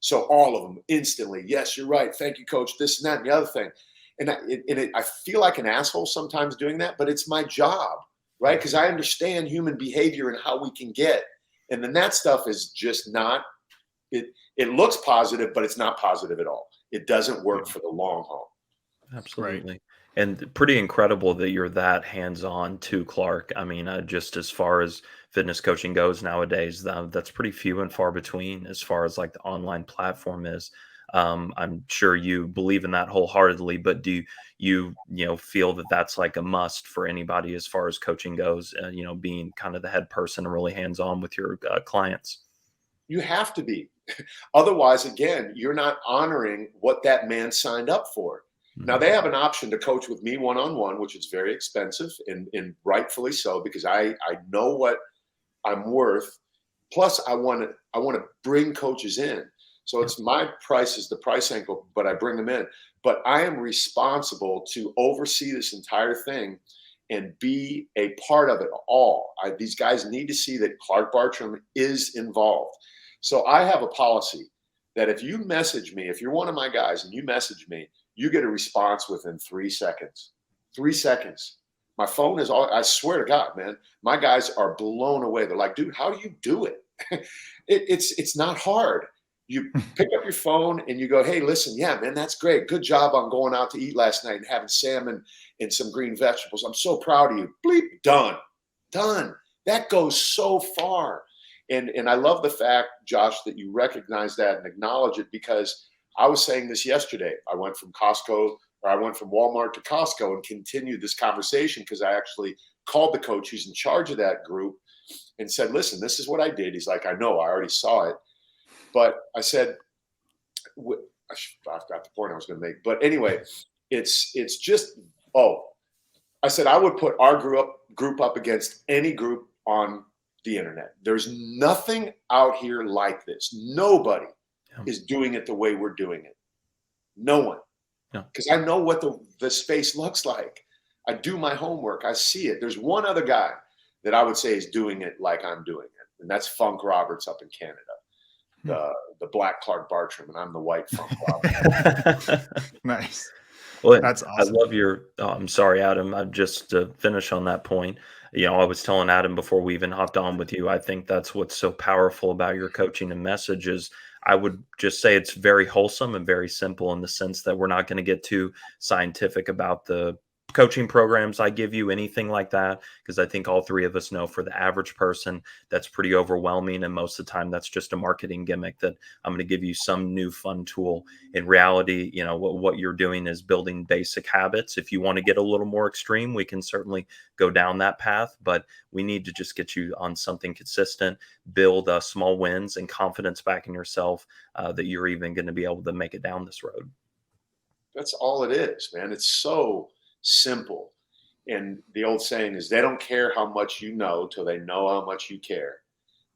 So all of them instantly, yes, you're right. Thank you, coach. This and that and the other thing. And I feel like an asshole sometimes doing that, but it's my job, right? Because I understand human behavior and how we can get. And then that stuff is just not, it looks positive, but it's not positive at all. It doesn't work for the long haul. Absolutely. Right. And pretty incredible that you're that hands-on too, Clark. I mean, just as far as fitness coaching goes nowadays, that's pretty few and far between as far as like the online platform is. I'm sure you believe in that wholeheartedly, but do you feel that that's like a must for anybody as far as coaching goes, being kind of the head person and really hands-on with your clients? You have to be. Otherwise, again, you're not honoring what that man signed up for. Mm-hmm. Now, they have an option to coach with me one-on-one, which is very expensive and rightfully so, because I know what I'm worth. Plus, I want to bring coaches in. So it's my price is the price angle, but I bring them in. But I am responsible to oversee this entire thing and be a part of it all. These guys need to see that Clark Bartram is involved. So I have a policy that if you message me, if you're one of my guys and you message me, you get a response within 3 seconds. 3 seconds. My phone is all, I swear to God, man, my guys are blown away. They're like, dude, how do you do it? It's not hard. You pick up your phone and you go, hey, listen, yeah, man, that's great. Good job on going out to eat last night and having salmon and some green vegetables. I'm so proud of you. Bleep, done. That goes so far. And I love the fact, Josh, that you recognize that and acknowledge it, because I was saying this yesterday. I went from Walmart to Costco and continued this conversation because I actually called the coach who's in charge of that group and said, listen, this is what I did. He's like, I know, I already saw it. But I said, I forgot the point I was going to make. But anyway, it's just, I said I would put our group up against any group on the internet. There's nothing out here like this. Nobody is doing it the way we're doing it. No one. Because I know what the space looks like. I do my homework. I see it. There's one other guy that I would say is doing it like I'm doing it, and that's Funk Roberts up in Canada. The black Clark Bartram, and I'm the white Funk Roberts. Nice. Well, that's awesome. I love your. I'm sorry, Adam. I just to finish on that point. I was telling Adam before we even hopped on with you. I think that's what's so powerful about your coaching and messages. I would just say it's very wholesome and very simple in the sense that we're not going to get too scientific about the coaching programs I give you, anything like that, because I think all three of us know for the average person, that's pretty overwhelming. And most of the time, that's just a marketing gimmick that I'm going to give you some new fun tool. In reality, what you're doing is building basic habits. If you want to get a little more extreme, we can certainly go down that path, but we need to just get you on something consistent, build small wins and confidence back in yourself that you're even going to be able to make it down this road. That's all it is, man. It's so simple. And the old saying is they don't care how much you know till they know how much you care.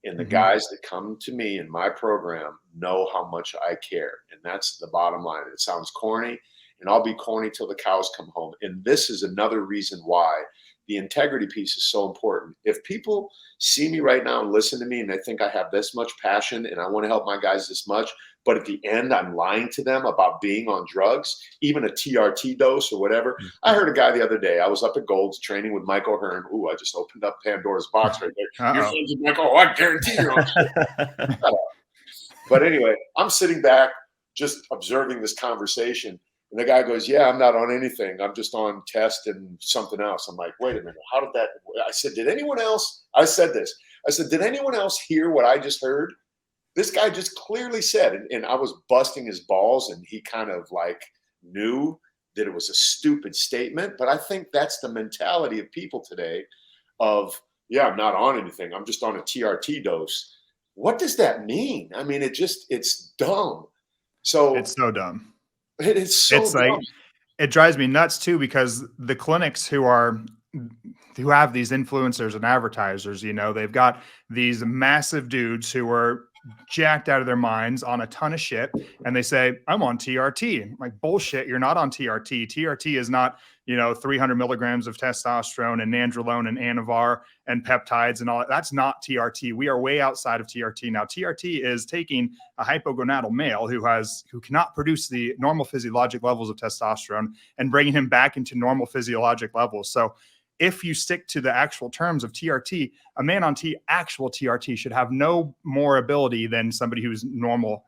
And the guys that come to me in my program know how much I care. And that's the bottom line. It sounds corny, and I'll be corny till the cows come home. And this is another reason why the integrity piece is so important. If people see me right now and listen to me and they think I have this much passion and I want to help my guys this much, but at the end I'm lying to them about being on drugs, even a TRT dose or whatever. I heard a guy the other day, I was up at Gold's training with Michael Hearn. Ooh, I just opened up Pandora's box right there. Your friends with Michael, I guarantee you're on. But anyway, I'm sitting back just observing this conversation. And the guy goes, yeah, I'm not on anything. I'm just on test and something else. I'm like, wait a minute. How did that? I said, did anyone else? I said this. I said, did anyone else hear what I just heard? This guy just clearly said, and I was busting his balls, and he kind of like knew that it was a stupid statement. But I think that's the mentality of people today of, yeah, I'm not on anything. I'm just on a TRT dose. What does that mean? I mean, it's dumb. So it's so dumb. It is so it's like, it drives me nuts too, because the clinics who have these influencers and advertisers, they've got these massive dudes who are jacked out of their minds on a ton of shit, and they say, I'm on TRT. I'm like, bullshit, you're not on TRT. TRT is not 300 milligrams of testosterone and nandrolone and anavar and peptides and all that. That's not TRT. We are way outside of TRT. Now, TRT is taking a hypogonadal male who cannot produce the normal physiologic levels of testosterone and bringing him back into normal physiologic levels. So if you stick to the actual terms of TRT, a man on actual TRT should have no more ability than somebody who's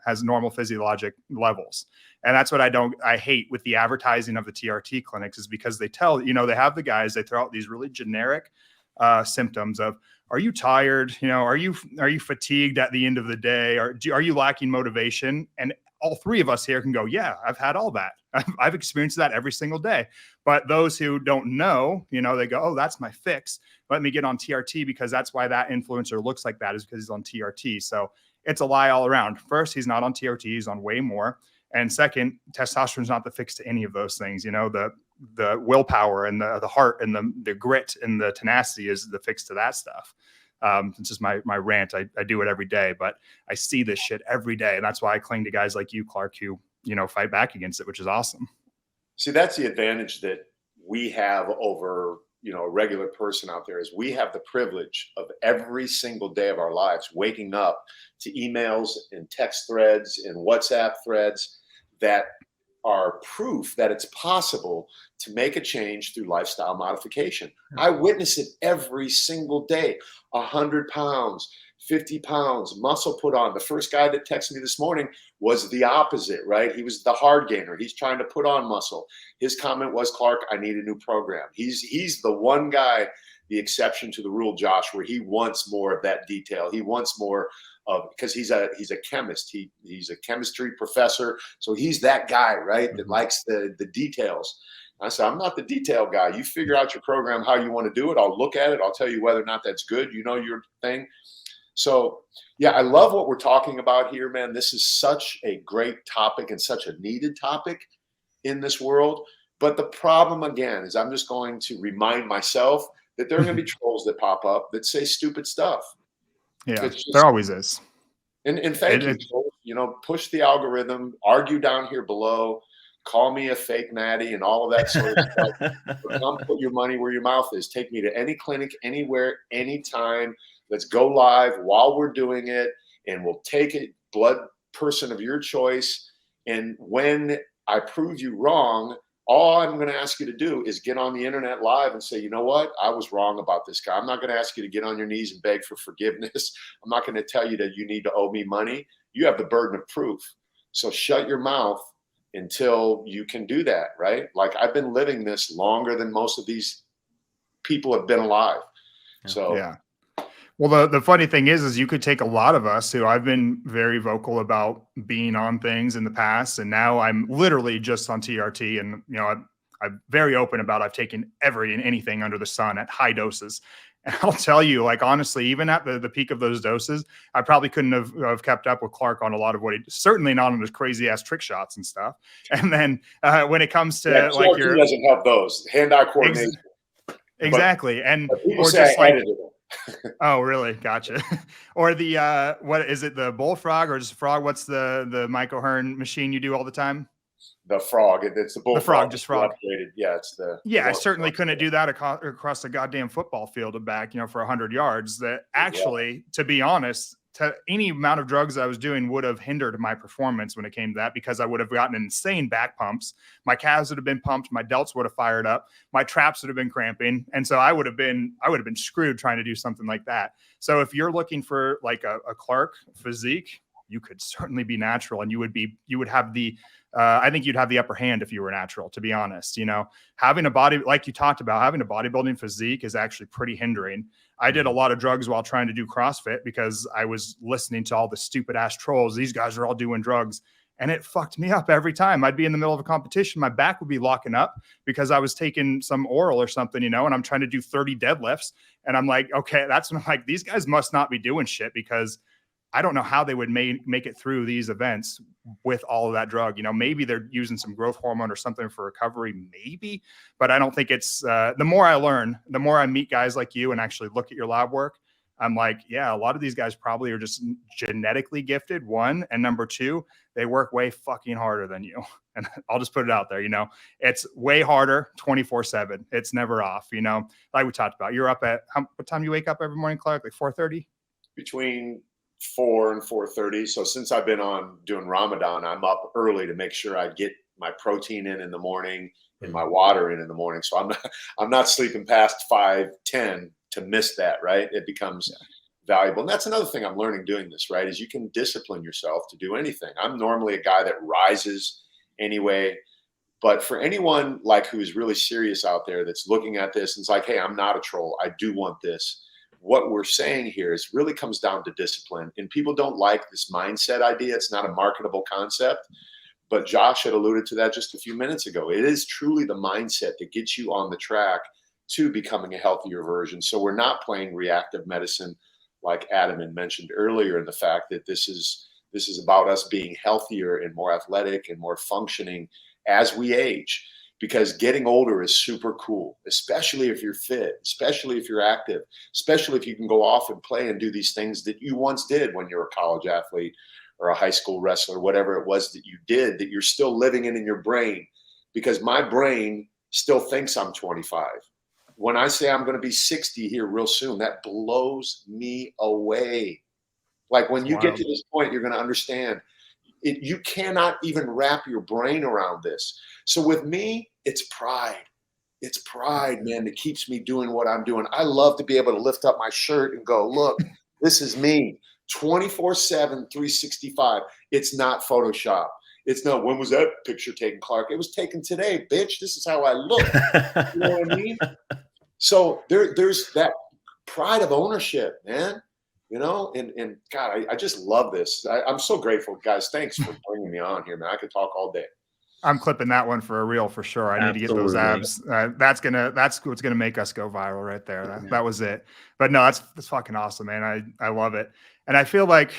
has normal physiologic levels. And that's what I hate with the advertising of the TRT clinics, is because they tell, they have the guys, they throw out these really generic symptoms of, are you tired? Are you fatigued at the end of the day? Are you lacking motivation? And all three of us here can go, yeah, I've had all that. I've experienced that every single day. But those who don't know, they go, oh, that's my fix. Let me get on TRT, because that's why that influencer looks like that, is because he's on TRT. So it's a lie all around. First, he's not on TRT. He's on way more. And second, testosterone is not the fix to any of those things. The willpower and the heart and the grit and the tenacity is the fix to that stuff. It's just my rant. I do it every day, but I see this shit every day. And that's why I cling to guys like you, Clark, who, fight back against it, which is awesome. See, that's the advantage that we have over, a regular person out there, is we have the privilege of every single day of our lives waking up to emails and text threads and WhatsApp threads that are proof that it's possible to make a change through lifestyle modification. I witness it every single day. 100 pounds, 50 pounds, muscle put on. The first guy that texted me this morning was the opposite, right? He was the hard gainer. He's trying to put on muscle. His comment was, Clark, I need a new program. He's the one guy, the exception to the rule, Josh, where he wants more of that detail. He wants more of, because he's a chemist. He's a chemistry professor. So he's that guy, right? That likes the details. I said, I'm not the detail guy. You figure out your program, how you want to do it. I'll look at it. I'll tell you whether or not that's good. Your thing. So yeah, I love what we're talking about here, man. This is such a great topic and such a needed topic in this world. But the problem, again, is I'm just going to remind myself that there are going to be trolls that pop up that say stupid stuff. Yeah, there always is. And thank you. Push the algorithm, argue down here below, call me a fake natty and all of that sort of stuff. But come put your money where your mouth is. Take me to any clinic, anywhere, anytime. Let's go live while we're doing it, and we'll take a blood person of your choice. And when I prove you wrong, all I'm going to ask you to do is get on the internet live and say, you know what? I was wrong about this guy. I'm not going to ask you to get on your knees and beg for forgiveness. I'm not going to tell you that you need to owe me money. You have the burden of proof. So shut your mouth until you can do that, right? Like I've been living this longer than most of these people have been alive. So Yeah. Well, the funny thing is you could take a lot of us who I've been very vocal about being on things in the past, and now I'm literally just on TRT, and I'm very open about I've taken every and anything under the sun at high doses. And I'll tell you, like honestly, even at the peak of those doses, I probably couldn't have kept up with Clark on a lot of what he certainly not on his crazy ass trick shots and stuff. And then when it comes to like TRT doesn't help those hand-eye coordination. Exactly. And people or say just I like edited them. oh, really? Gotcha. Or the what is it? The Bullfrog or just Frog? What's the Mike O'Hearn machine you do all the time? The Frog. It's the Bullfrog. The Frog, just Frog. Upgraded. Yeah, it's the. Yeah, I certainly couldn't do that across the goddamn football field and back, for 100 yards. That actually, to be honest, to any amount of drugs I was doing would have hindered my performance when it came to that, because I would have gotten insane back pumps. My calves would have been pumped. My delts would have fired up. My traps would have been cramping. And so I would have been screwed trying to do something like that. So if you're looking for like a Clark physique, you could certainly be natural, and you would have the, I think you'd have the upper hand if you were natural, to be honest. Having a body, like you talked about, having a bodybuilding physique is actually pretty hindering. I did a lot of drugs while trying to do CrossFit because I was listening to all the stupid ass trolls. These guys are all doing drugs, and it fucked me up every time. I'd be in the middle of a competition. My back would be locking up because I was taking some oral or something, and I'm trying to do 30 deadlifts. And I'm like, okay, that's when I'm like, these guys must not be doing shit, because I don't know how they would make it through these events with all of that drug. Maybe they're using some growth hormone or something for recovery, maybe, but I don't think it's, the more I learn, the more I meet guys like you and actually look at your lab work, I'm like, yeah, a lot of these guys probably are just genetically gifted, one, and number two, they work way fucking harder than you. And I'll just put it out there, it's way harder 24/7. It's never off, like we talked about. You're up at, what time do you wake up every morning, Clark? Like 4:30? Between 4 and 4:30. So since I've been on doing Ramadan, I'm up early to make sure I get my protein in the morning and my water in the morning. So I'm not sleeping past 5:10 to miss that, right? It becomes valuable. And that's another thing I'm learning doing this, right? Is you can discipline yourself to do anything. I'm normally a guy that rises anyway, but for anyone like who's really serious out there that's looking at this and it's like, hey, I'm not a troll, I do want this. What we're saying here is really comes down to discipline, and people don't like this mindset idea. It's not a marketable concept, but Josh had alluded to that just a few minutes ago. It is truly the mindset that gets you on the track to becoming a healthier version. So we're not playing reactive medicine like Adam had mentioned earlier, in the fact that this is about us being healthier and more athletic and more functioning as we age. Because getting older is super cool, especially if you're fit, especially if you're active, especially if you can go off and play and do these things that you once did when you were a college athlete or a high school wrestler, whatever it was that you did, that you're still living in your brain. Because my brain still thinks I'm 25. When I say I'm going to be 60 here real soon, that blows me away. Like when you get to this point, you're going to understand. You cannot even wrap your brain around this. So with me, it's pride. It's pride, man, that keeps me doing what I'm doing. I love to be able to lift up my shirt and go, look, this is me 24/7, 365. It's not Photoshop. It's not, when was that picture taken, Clark? It was taken today, bitch. This is how I look. You know what I mean? So there's that pride of ownership, man. And God, I just love this. I'm so grateful, guys. Thanks for bringing me on here, man. I could talk all day. I'm clipping that one for a reel for sure. I need to get those abs. That's what's gonna make us go viral right there. That was it. But no, that's fucking awesome, man. I love it. And I feel like,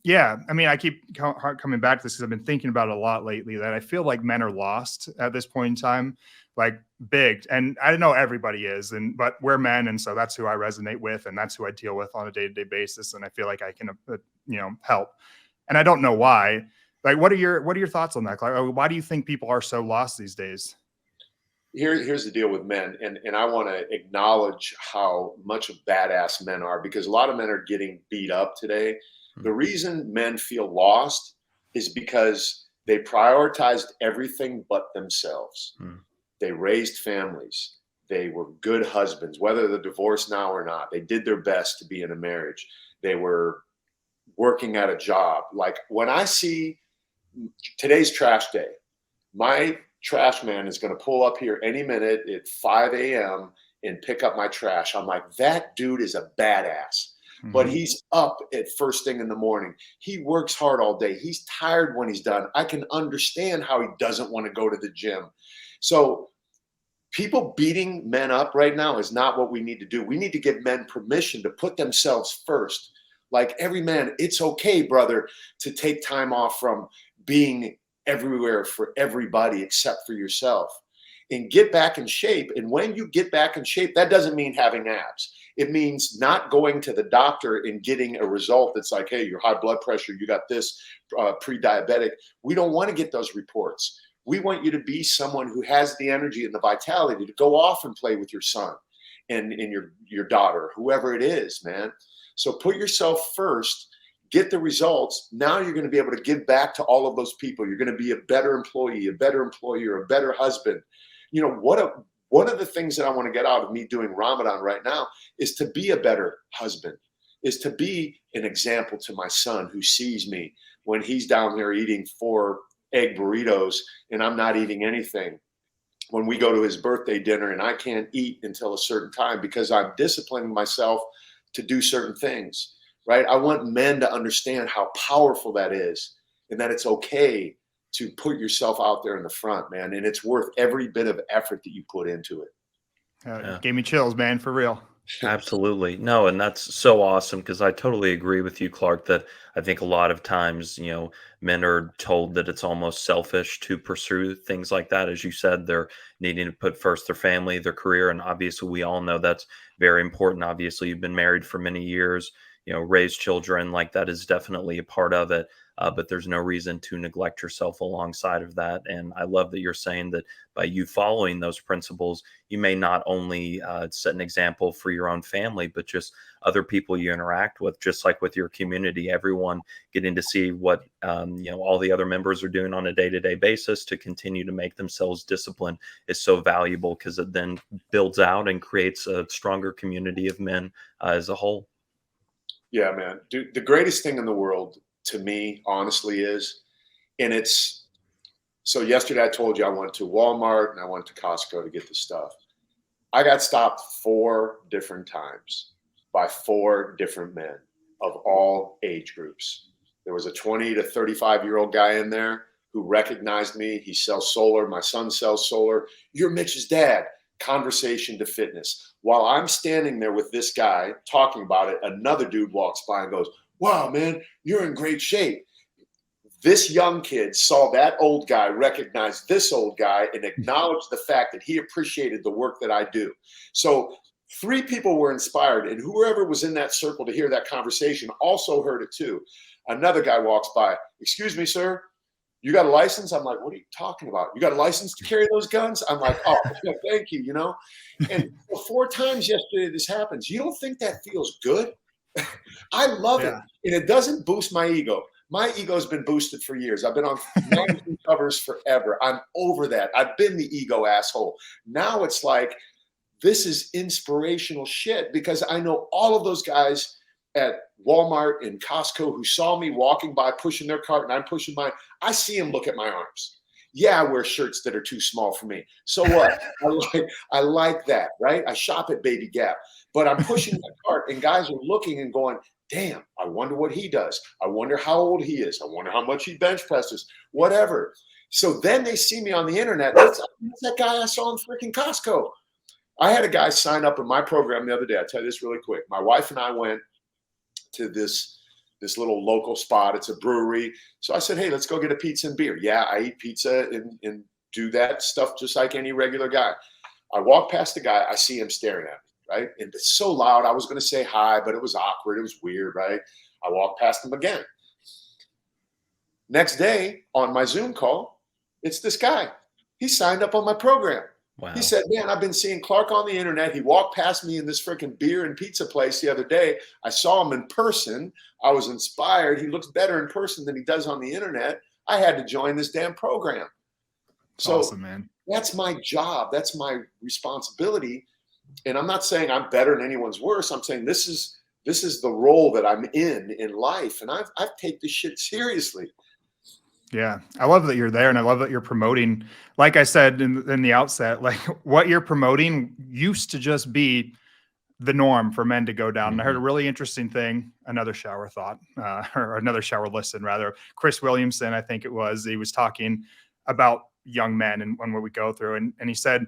yeah, I mean, I keep coming back to this because I've been thinking about it a lot lately, that I feel like men are lost at this point in time, like big. And I know everybody is, but we're men. And so that's who I resonate with. And that's who I deal with on a day-to-day basis. And I feel like I can, help. And I don't know why. Like, what are your thoughts on that? Like, why do you think people are so lost these days? Here's the deal with men, and I want to acknowledge how much of badass men are, because a lot of men are getting beat up today. The reason men feel lost is because they prioritized everything but themselves. They raised families. They were good husbands, whether they're divorced now or not. They did their best to be in a marriage. They were working at a job. Like when I see today's trash day, My trash man is going to pull up here any minute at 5 a.m. and pick up my trash. I'm like, that dude is a badass. But he's up at first thing in the morning. He works hard all day. He's tired when he's done. I can understand how he doesn't want to go to the gym. So people beating men up right now is not what we need to do. We need to give men permission to put themselves first. Like every man, it's okay, brother, to take time off from being everywhere for everybody except for yourself, and get back in shape. And when you get back in shape, that doesn't mean having abs. It means not going to the doctor and getting a result that's like, hey, your high blood pressure, you got this, pre-diabetic. We don't want to get those reports. We want you to be someone who has the energy and the vitality to go off and play with your son and your daughter, whoever it is, man. So put yourself first, get the results. Now you're going to be able to give back to all of those people. You're going to be a better employee, a better employer, a better husband. You know, one of the things that I want to get out of me doing Ramadan right now is to be a better husband, is to be an example to my son who sees me when he's down there eating 4 egg burritos and I'm not eating anything. When we go to his birthday dinner and I can't eat until a certain time because I'm disciplining myself to do certain things, right? I want men to understand how powerful that is and that it's okay to put yourself out there in the front, man. And it's worth every bit of effort that you put into it. Gave me chills, man, for real. Absolutely. No, and that's so awesome because I totally agree with you, Clark, that I think a lot of times, men are told that it's almost selfish to pursue things like that. As you said, they're needing to put first their family, their career. And obviously, we all know that's very important. Obviously, you've been married for many years, raised children, like that is definitely a part of it. But there's no reason to neglect yourself alongside of that. And I love that you're saying that by you following those principles, you may not only set an example for your own family, but just other people you interact with, just like with your community, everyone getting to see what, all the other members are doing on a day-to-day basis to continue to make themselves disciplined is so valuable because it then builds out and creates a stronger community of men as a whole. Yeah, man. Dude, the greatest thing in the world to me, honestly, is, and it's, so yesterday I told you I went to Walmart and I went to Costco to get the stuff. I got stopped 4 different times by 4 different men of all age groups. There was a 20 to 35-year-old guy in there who recognized me. He sells solar. My son sells solar. You're Mitch's dad. Conversation to fitness. While I'm standing there with this guy talking about it, another dude walks by and goes, wow, man, you're in great shape. This young kid saw that old guy recognize this old guy and acknowledge the fact that he appreciated the work that I do. So 3 people were inspired, and whoever was in that circle to hear that conversation also heard it too. Another guy walks by, excuse me, sir, you got a license? I'm like, what are you talking about? You got a license to carry those guns? I'm like, oh, yeah, thank you, And 4 times yesterday this happens. You don't think that feels good? I love it. And it doesn't boost my ego. My ego's been boosted for years. I've been on magazine covers forever. I'm over that. I've been the ego asshole. Now it's like, this is inspirational shit because I know all of those guys at Walmart and Costco who saw me walking by pushing their cart and I'm pushing mine. I see them look at my arms. Yeah, I wear shirts that are too small for me. So what? I like that, right? I shop at Baby Gap, but I'm pushing the cart and guys are looking and going, damn, I wonder what he does. I wonder how old he is. I wonder how much he bench presses, whatever. So then they see me on the internet. That's that guy I saw in freaking Costco. I had a guy sign up in my program the other day. I'll tell you this really quick. My wife and I went to this little local spot. It's a brewery. So I said, hey, let's go get a pizza and beer. Yeah, I eat pizza and do that stuff just like any regular guy. I walk past the guy. I see him staring at me, right? And it's so loud. I was going to say hi, but it was awkward. It was weird, right? I walked past him again. Next day on my Zoom call, it's this guy. He signed up on my program. Wow. He said, man, I've been seeing Clark on the internet. He walked past me in this freaking beer and pizza place the other day. I saw him in person. I was inspired. He looks better in person than he does on the internet. I had to join this damn program. So awesome, man. That's my job. That's my responsibility. And I'm not saying I'm better than anyone's worse. I'm saying this is the role that I'm in life. And I've taken this shit seriously. Yeah. I love that you're there, and I love that you're promoting, like I said in the outset, like what you're promoting used to just be the norm for men to go down. And I heard a Mhm. really interesting thing, another shower thought, or another shower listen rather. Chris Williamson, I think it was, he was talking about young men and what we go through. And he said,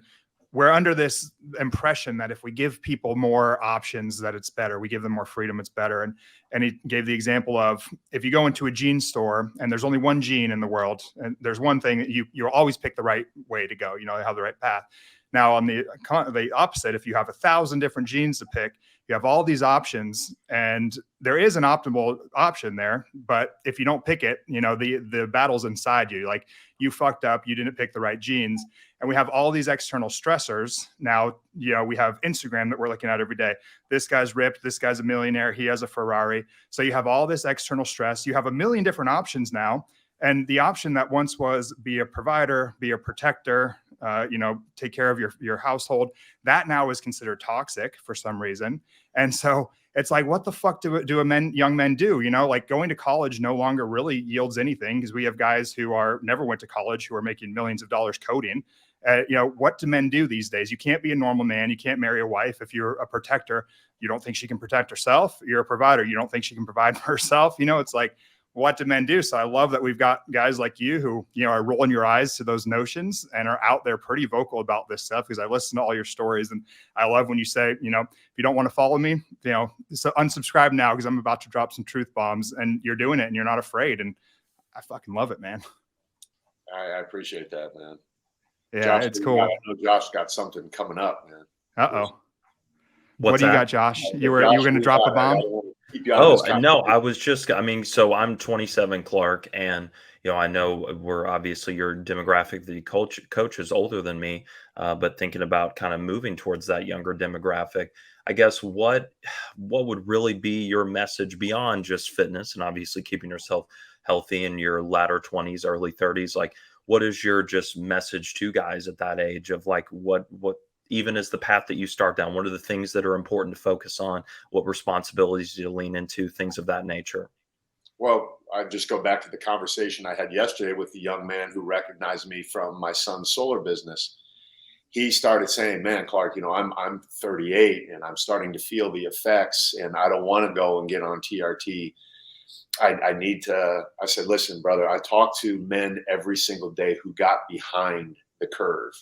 we're under this impression that if we give people more options, that it's better. We give them more freedom, it's better. And he gave the example of, if you go into a jean store and there's only one jean in the world, and there's one thing that you'll always pick the right way to go, have the right path. Now, on the opposite, if you have 1,000 different jeans to pick, you have all these options, and there is an optimal option there. But if you don't pick it, the battle's inside you. Like, you fucked up, you didn't pick the right jeans, and we have all these external stressors. Now, we have Instagram that we're looking at every day. This guy's ripped. This guy's a millionaire. He has a Ferrari. So you have all this external stress. You have a million different options now. And the option that once was be a provider, be a protector, take care of your household, that now is considered toxic for some reason. And so it's like, what the fuck do young men do? Like, going to college no longer really yields anything, because we have guys who never went to college who are making millions of dollars coding. What do men do these days? You can't be a normal man. You can't marry a wife. If you're a protector, you don't think she can protect herself. You're a provider. You don't think she can provide for herself. It's like, what do men do? So I love that we've got guys like you who, are rolling your eyes to those notions and are out there pretty vocal about this stuff, because I listen to all your stories. And I love when you say, if you don't want to follow me, so unsubscribe now, because I'm about to drop some truth bombs, and you're doing it and you're not afraid. And I fucking love it, man. I appreciate that, man. Yeah, Josh, it's cool. I know Josh got something coming up, man. Uh-oh. What do you got, Josh? You were going to drop a bomb? Oh, no, I was just, so I'm 27, Clark, and, I know we're obviously your demographic, the coach is older than me, but thinking about kind of moving towards that younger demographic, I guess what would really be your message beyond just fitness and obviously keeping yourself healthy in your latter 20s, early 30s? Like, what is your just message to guys at that age of like, what even is the path that you start down? What are the things that are important to focus on? What responsibilities do you lean into? Things of that nature. Well, I just go back to the conversation I had yesterday with the young man who recognized me from my son's solar business. He started saying, man, Clark, I'm 38 and I'm starting to feel the effects, and I don't want to go and get on TRT. I said, listen, brother, I talk to men every single day who got behind the curve.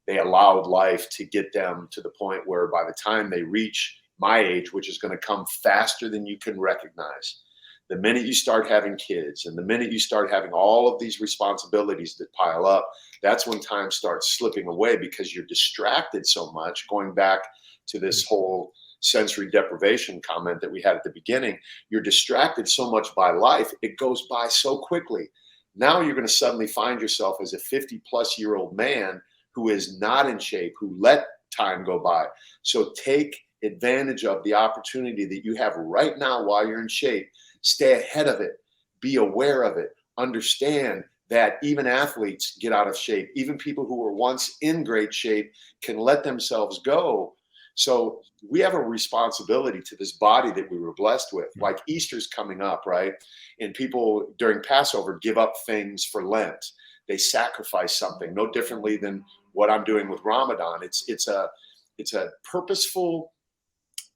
They allowed life to get them to the point where by the time they reach my age, which is going to come faster than you can recognize, the minute you start having kids and the minute you start having all of these responsibilities that pile up, that's when time starts slipping away, because you're distracted so much. Going back to this whole sensory deprivation comment that we had at the beginning, you're distracted so much by life, it goes by so quickly. Now you're going to suddenly find yourself as a 50-plus-year-old man who is not in shape, who let time go by. So take advantage of the opportunity that you have right now while you're in shape. Stay ahead of it. Be aware of it. Understand that even athletes get out of shape. Even people who were once in great shape can let themselves go. So we have a responsibility to this body that we were blessed with. Like Easter's coming up, right? And people during Passover give up things for Lent. They sacrifice something, no differently than what I'm doing with Ramadan. It's a purposeful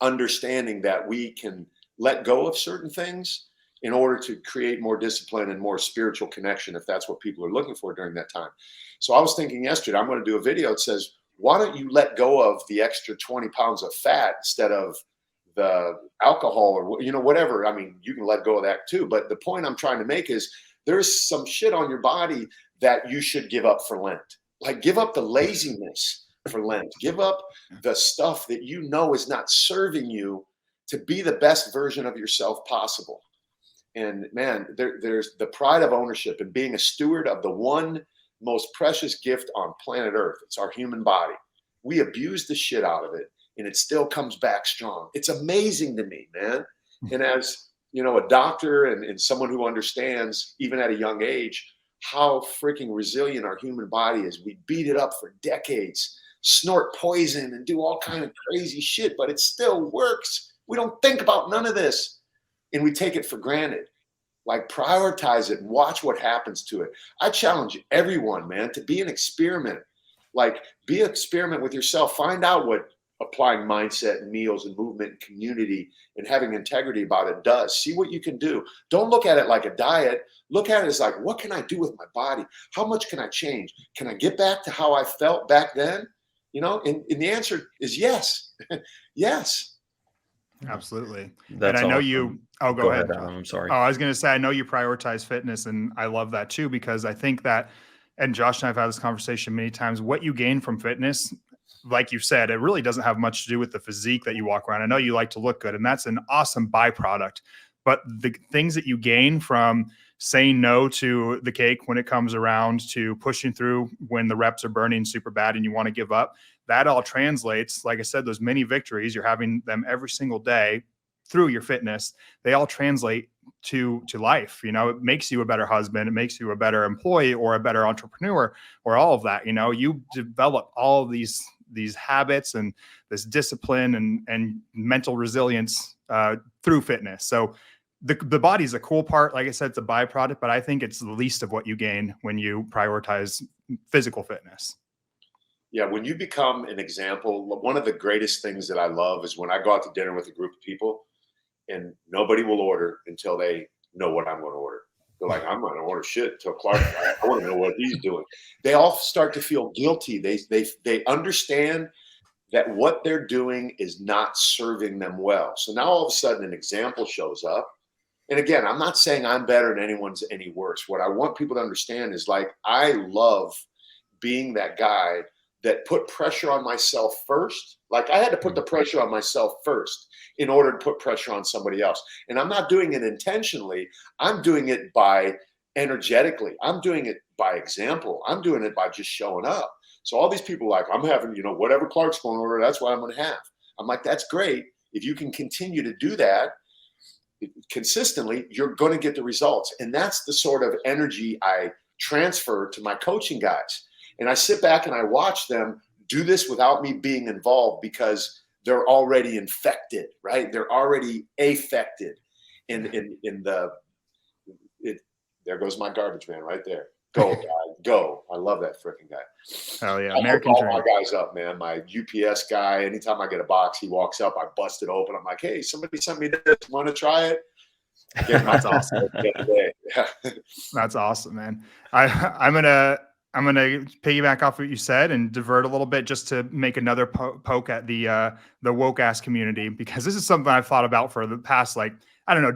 understanding that we can let go of certain things in order to create more discipline and more spiritual connection, if that's what people are looking for during that time. So I was thinking yesterday, I'm going to do a video that says, why don't you let go of the extra 20 pounds of fat instead of the alcohol or, whatever. I mean, you can let go of that too. But the point I'm trying to make is there's some shit on your body that you should give up for Lent. Like, give up the laziness for Lent. Give up the stuff that is not serving you to be the best version of yourself possible. And man, there's the pride of ownership and being a steward of the one most precious gift on planet Earth. It's our human body. We abuse the shit out of it, and it still comes back strong. It's amazing to me, man. And as a doctor and someone who understands, even at a young age, how freaking resilient our human body is. We beat it up for decades, snort poison and do all kind of crazy shit, but it still works. We don't think about none of this, and we take it for granted. Like prioritize it and watch what happens to it. I challenge everyone, man, to be an experiment. Like be an experiment with yourself. Find out what applying mindset and meals and movement and community and having integrity about it does. See what you can do. Don't look at it like a diet. Look at it as like, what can I do with my body? How much can I change? Can I get back to how I felt back then? You know, and the answer is yes. Yes. Absolutely. That's and I know awesome. you, oh, Go ahead, Josh. Adam. I'm sorry. Oh, I was going to say, I know you prioritize fitness, and I love that too, because I think that, and Josh and I have had this conversation many times, what you gain from fitness, like you said, it really doesn't have much to do with the physique that you walk around. I know you like to look good, and that's an awesome byproduct, but the things that you gain from saying no to the cake when it comes around, to pushing through when the reps are burning super bad and you want to give up, that all translates, like I said, those many victories, you're having them every single day through your fitness, they all translate to life. You know, it makes you a better husband, it makes you a better employee or a better entrepreneur, or all of that. You know, you develop all of these habits and this discipline and mental resilience through fitness. So the body's a cool part. Like I said, it's a byproduct, but I think it's the least of what you gain when you prioritize physical fitness. Yeah, when you become an example, one of the greatest things that I love is when I go out to dinner with a group of people and nobody will order until they know what I'm going to order. They're like, I'm not going to order shit until Clark. I want to know what he's doing. They all start to feel guilty. They understand that what they're doing is not serving them well. So now all of a sudden an example shows up. And again, I'm not saying I'm better and anyone's any worse. What I want people to understand is like, I love being that guy that put pressure on myself first. Like I had to put the pressure on myself first in order to put pressure on somebody else. And I'm not doing it intentionally. I'm doing it by energetically. I'm doing it by example. I'm doing it by just showing up. So all these people are like, I'm having, whatever Clark's going to order, that's what I'm going to have. I'm like, that's great. If you can continue to do that consistently, you're going to get the results. And that's the sort of energy I transfer to my coaching guys. And I sit back and I watch them do this without me being involved because they're already infected, right? They're already affected there goes my garbage man right there. Go, guy, go. I love that freaking guy. Oh yeah, American I all my guys up, man. My UPS guy, anytime I get a box, he walks up, I bust it open. I'm like, hey, somebody sent me this. Want to try it? That's awesome. Yeah. That's awesome, man. I'm gonna piggyback off what you said and divert a little bit just to make another poke at the woke ass community, because this is something I've thought about for the past,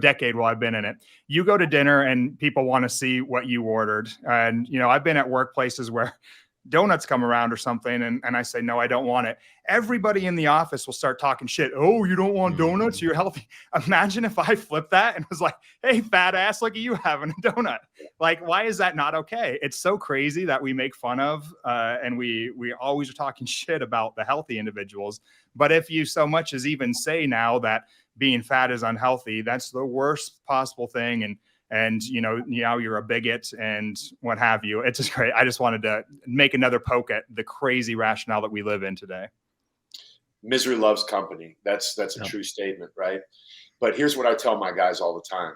decade while I've been in it. You go to dinner and people want to see what you ordered. And, I've been at workplaces where donuts come around or something. And I say, no, I don't want it. Everybody in the office will start talking shit. Oh, you don't want donuts? You're healthy. Imagine if I flipped that and was like, hey, fat ass, look at you having a donut. Like, why is that not okay? It's so crazy that we make fun of and we always are talking shit about the healthy individuals. But if you so much as even say now that being fat is unhealthy, that's the worst possible thing. And now you're a bigot and what have you. It's just great. I just wanted to make another poke at the crazy rationale that we live in today. Misery loves company. That's a true statement, right? But here's what I tell my guys all the time.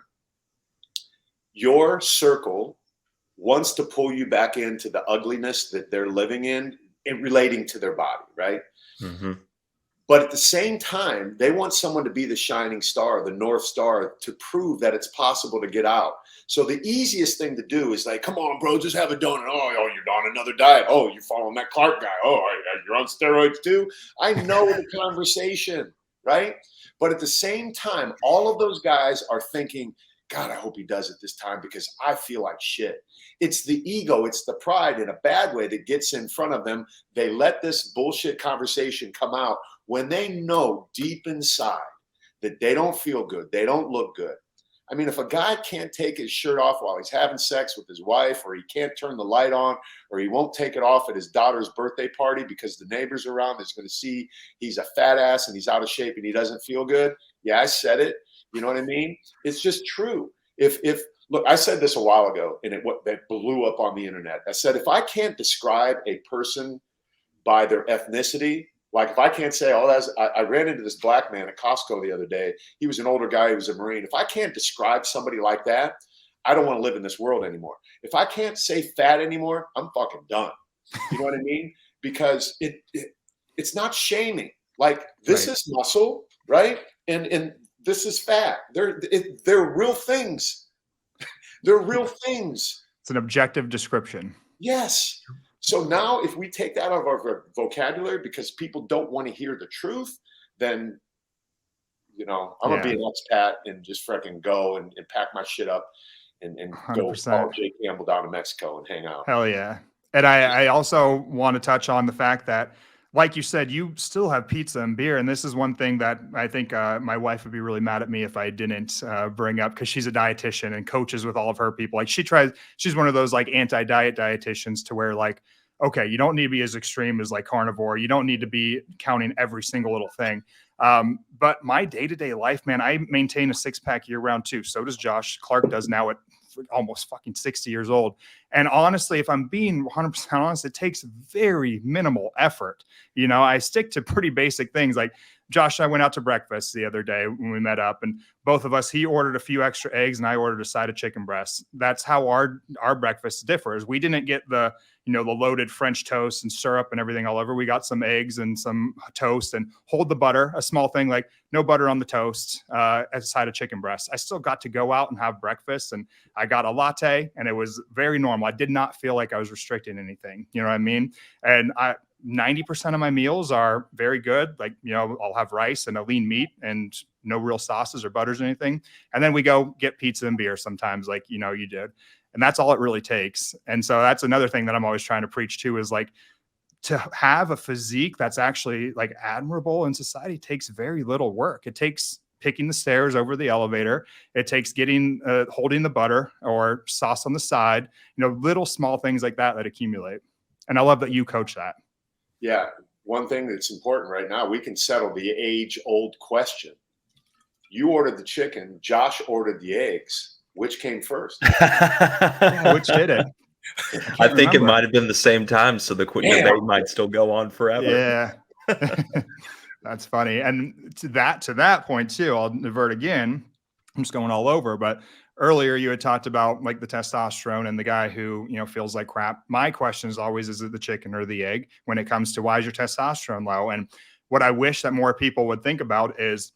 Your circle wants to pull you back into the ugliness that they're living in relating to their body, right? Mm-hmm. But at the same time, they want someone to be the shining star, the North Star, to prove that it's possible to get out. So the easiest thing to do is like, come on, bro, just have a donut. Oh, you're on another diet. Oh, you're following that Clark guy. Oh, you're on steroids too. I know the conversation, right? But at the same time, all of those guys are thinking, God, I hope he does it this time because I feel like shit. It's the ego, it's the pride in a bad way that gets in front of them. They let this bullshit conversation come out when they know deep inside that they don't feel good, they don't look good. I mean, if a guy can't take his shirt off while he's having sex with his wife, or he can't turn the light on, or he won't take it off at his daughter's birthday party because the neighbors around is going to see he's a fat ass and he's out of shape and he doesn't feel good. Yeah, I said it. You know what I mean? It's just true. Look, I said this a while ago, and that blew up on the internet. I said, if I can't describe a person by their ethnicity, like if I can't say, I ran into this black man at Costco the other day. He was an older guy. He was a Marine. If I can't describe somebody like that, I don't want to live in this world anymore. If I can't say fat anymore, I'm fucking done. You know what I mean? Because it's not shaming. Like, this is muscle, right? And this is fat. They're real things. They're real things. It's an objective description. Yes. So now if we take that out of our vocabulary because people don't want to hear the truth, then, you know, I'm going to be an expat and just freaking go and pack my shit up and go 100%. follow Jake Campbell down to Mexico and hang out. Hell yeah. And I also want to touch on the fact that, like you said, you still have pizza and beer. And this is one thing that I think my wife would be really mad at me if I didn't bring up, because she's a dietitian and coaches with all of her people. Like, she's one of those like anti-diet dietitians to where, like, okay, you don't need to be as extreme as like carnivore. You don't need to be counting every single little thing. But my day-to-day life, man, I maintain a 6-pack year round too. So does Josh. Clark does now at almost fucking 60 years old. And honestly, if I'm being 100% honest, it takes very minimal effort. You know, I stick to pretty basic things. Like, Josh and I went out to breakfast the other day when we met up, and both of us, he ordered a few extra eggs and I ordered a side of chicken breasts. That's how our breakfast differs. We didn't get the loaded French toast and syrup and everything all over. We got some eggs and some toast and hold the butter, a small thing, like no butter on the toast, as a side of chicken breasts. I still got to go out and have breakfast, and I got a latte, and it was very normal. I did not feel like I was restricting anything. You know what I mean? And 90% of my meals are very good. Like, you know, I'll have rice and a lean meat and no real sauces or butters or anything. And then we go get pizza and beer sometimes, like, you know, you did. And that's all it really takes. And so that's another thing that I'm always trying to preach to, is like, to have a physique that's actually like admirable in society takes very little work. It takes picking the stairs over the elevator. It takes holding the butter or sauce on the side, you know, little small things like that accumulate. And I love that you coach that. Yeah. One thing that's important right now, we can settle the age-old question. You ordered the chicken. Josh ordered the eggs. Which came first? Yeah, which did it? I think it might have been the same time, so the debate might still go on forever. Yeah. That's funny. And to that point too, I'll divert again. I'm just going all over, but earlier you had talked about like the testosterone and the guy who, you know, feels like crap. My question is always, is it the chicken or the egg when it comes to why is your testosterone low? And what I wish that more people would think about is,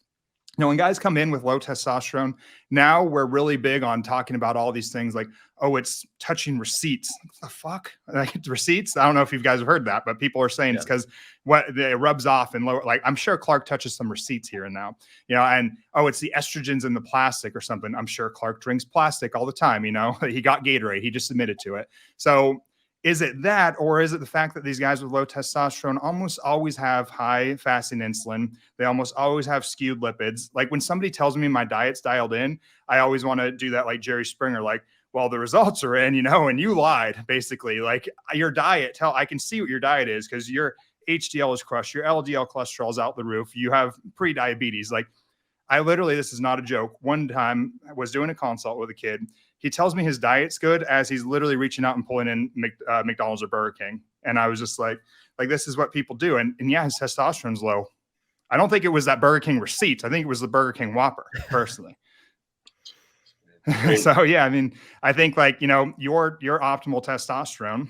you know, when guys come in with low testosterone, now we're really big on talking about all these things like, oh, it's touching receipts. What the fuck? Like, receipts? I don't know if you guys have heard that, but people are saying it's because it rubs off and lower. Like, I'm sure Clark touches some receipts here and now, you know, and oh, it's the estrogens in the plastic or something. I'm sure Clark drinks plastic all the time. You know, he got Gatorade. He just admitted to it. So is it that, or is it the fact that these guys with low testosterone almost always have high fasting insulin? They almost always have skewed lipids. Like, when somebody tells me my diet's dialed in, I always want to do that like Jerry Springer, like, well, the results are in, you know, and you lied, basically. Like, your diet, I can see what your diet is, because your HDL is crushed, your LDL cholesterol is out the roof, you have pre-diabetes. Like, I literally, this is not a joke. One time I was doing a consult with a kid. He tells me his diet's good as he's literally reaching out and pulling in McDonald's or Burger King. And I was just like, this is what people do. And yeah, his testosterone's low. I don't think it was that Burger King receipts. I think it was the Burger King Whopper, personally. So yeah, I mean, I think, like, you know, your optimal testosterone,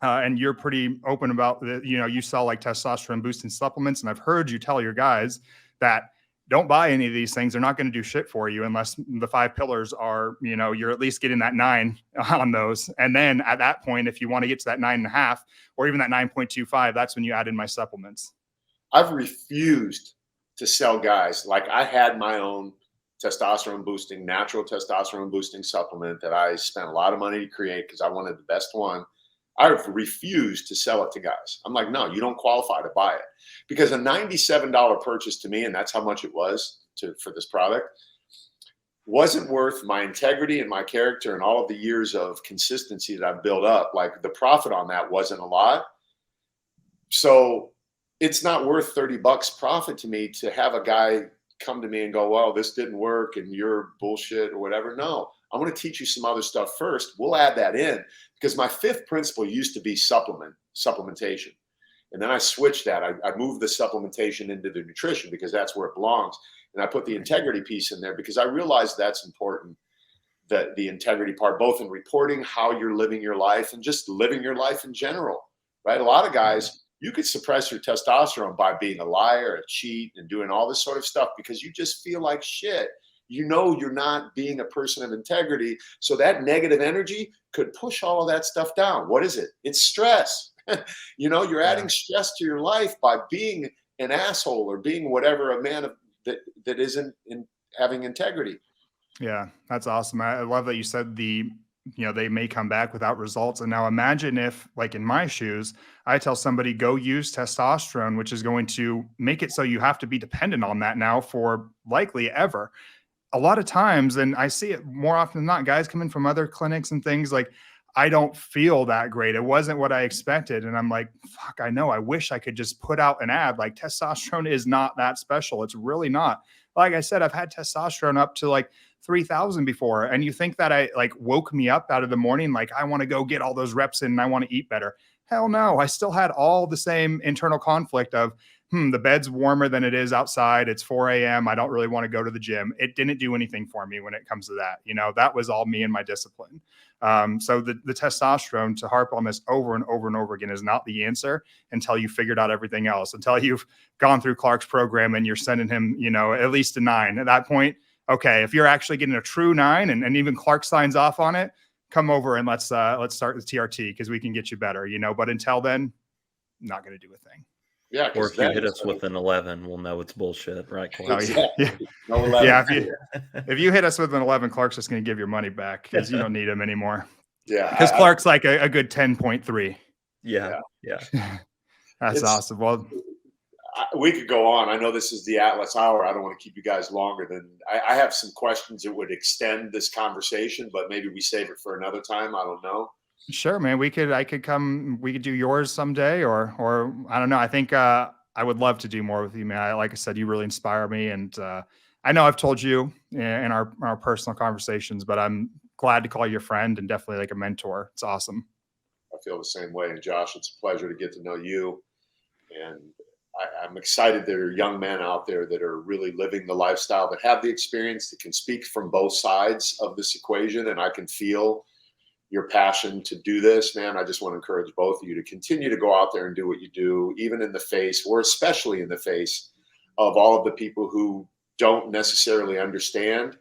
and you're pretty open about the, you know, you sell like testosterone boosting supplements. And I've heard you tell your guys that don't buy any of these things. They're not going to do shit for you unless the 5 pillars are, you know, you're at least getting that 9 on those. And then at that point, if you want to get to that 9.5 or even that 9.25, that's when you add in my supplements. I've refused to sell guys. Like, I had my own natural testosterone boosting supplement that I spent a lot of money to create because I wanted the best one. I've refused to sell it to guys. I'm like, no, you don't qualify to buy it, because a $97 purchase to me, and that's how much it was for this product, wasn't worth my integrity and my character and all of the years of consistency that I've built up. Like, the profit on that wasn't a lot. So it's not worth $30 profit to me to have a guy come to me and go, well, this didn't work and you're bullshit or whatever. No, I'm going to teach you some other stuff first. We'll add that in, because my 5th principle used to be supplementation. And then I switched that. I moved the supplementation into the nutrition because that's where it belongs. And I put the integrity piece in there because I realized that's important. the integrity part, both in reporting how you're living your life and just living your life in general, right? A lot of guys, you could suppress your testosterone by being a liar, a cheat, and doing all this sort of stuff because you just feel like shit. You know you're not being a person of integrity. So that negative energy could push all of that stuff down. What is it? It's stress. You're adding stress to your life by being an asshole or being whatever a man that isn't having integrity. Yeah, that's awesome. I love that you said they may come back without results. And now imagine if, like in my shoes, I tell somebody go use testosterone, which is going to make it so you have to be dependent on that now for likely ever. A lot of times, and I see it more often than not, guys come in from other clinics and things like, I don't feel that great. It wasn't what I expected. And I'm like, fuck, I know. I wish I could just put out an ad like testosterone is not that special. It's really not. Like I said, I've had testosterone up to like 3,000 before. And you think that I like woke me up out of the morning, like I want to go get all those reps in and I want to eat better. Hell no. I still had all the same internal conflict of, the bed's warmer than it is outside. It's 4 a.m. I don't really want to go to the gym. It didn't do anything for me when it comes to that. That was all me and my discipline. So the testosterone, to harp on this over and over and over again, is not the answer until you figured out everything else, until you've gone through Clark's program and you're sending him, at least a 9. At that point, okay, if you're actually getting a true 9 and even Clark signs off on it, come over and let's start the TRT because we can get you better, But until then, not going to do a thing. Yeah, or if you hit us with an 11, we'll know it's bullshit, right, Clark? Yeah. No 11. Yeah, if you hit us with an 11, Clark's just going to give your money back because you don't need him anymore. Yeah, because Clark's like a good 10.3. Yeah. That's awesome. Well, we could go on. I know this is the Atlas Hour. I don't want to keep you guys longer than I have some questions that would extend this conversation, but maybe we save it for another time. I don't know. Sure, man. We could do yours someday or I don't know. I think I would love to do more with you, man. Like I said, you really inspire me. And I know I've told you in our personal conversations, but I'm glad to call you a friend and definitely like a mentor. It's awesome. I feel the same way. And Josh, it's a pleasure to get to know you. And I'm excited there are young men out there that are really living the lifestyle, that have the experience, that can speak from both sides of this equation. And I can feel your passion to do this, man. I just want to encourage both of you to continue to go out there and do what you do, even in the face, or especially in the face of all of the people who don't necessarily understand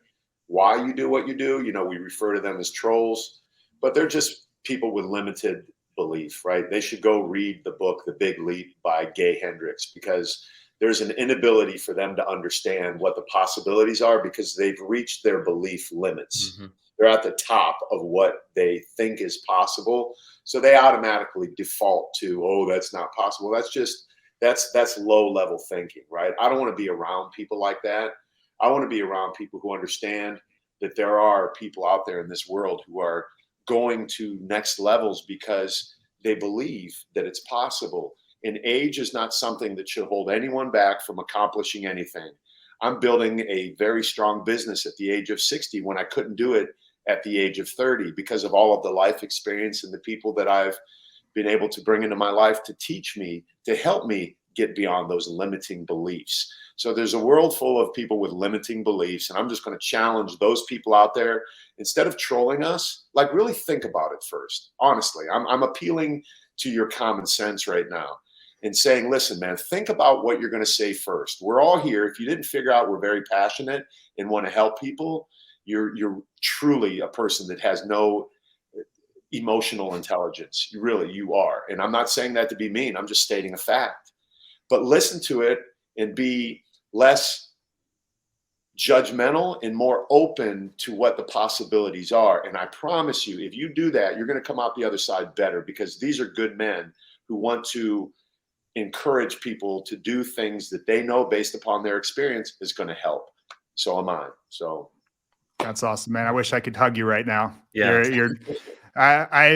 why you do what you do. We refer to them as trolls, but they're just people with limited belief, right? They should go read the book, The Big Leap by Gay Hendricks, because there's an inability for them to understand what the possibilities are because they've reached their belief limits. Mm-hmm. They're at the top of what they think is possible. So they automatically default to, oh, that's not possible. That's low level thinking, right? I don't want to be around people like that. I want to be around people who understand that there are people out there in this world who are going to next levels because they believe that it's possible. And age is not something that should hold anyone back from accomplishing anything. I'm building a very strong business at the age of 60 when I couldn't do it at the age of 30 because of all of the life experience and the people that I've been able to bring into my life to teach me, to help me get beyond those limiting beliefs. So there's a world full of people with limiting beliefs, and I'm just going to challenge those people out there. Instead of trolling us, like really think about it first. Honestly, I'm appealing to your common sense right now and saying, listen, man, think about what you're going to say first. We're all here. If you didn't figure out we're very passionate and want to help people, you're truly a person that has no emotional intelligence. You are. And I'm not saying that to be mean. I'm just stating a fact. But listen to it and be less judgmental and more open to what the possibilities are. And I promise you, if you do that, you're going to come out the other side better, because these are good men who want to encourage people to do things that they know based upon their experience is going to help. So am I. So that's awesome, man. I wish I could hug you right now. Yeah. Yeah,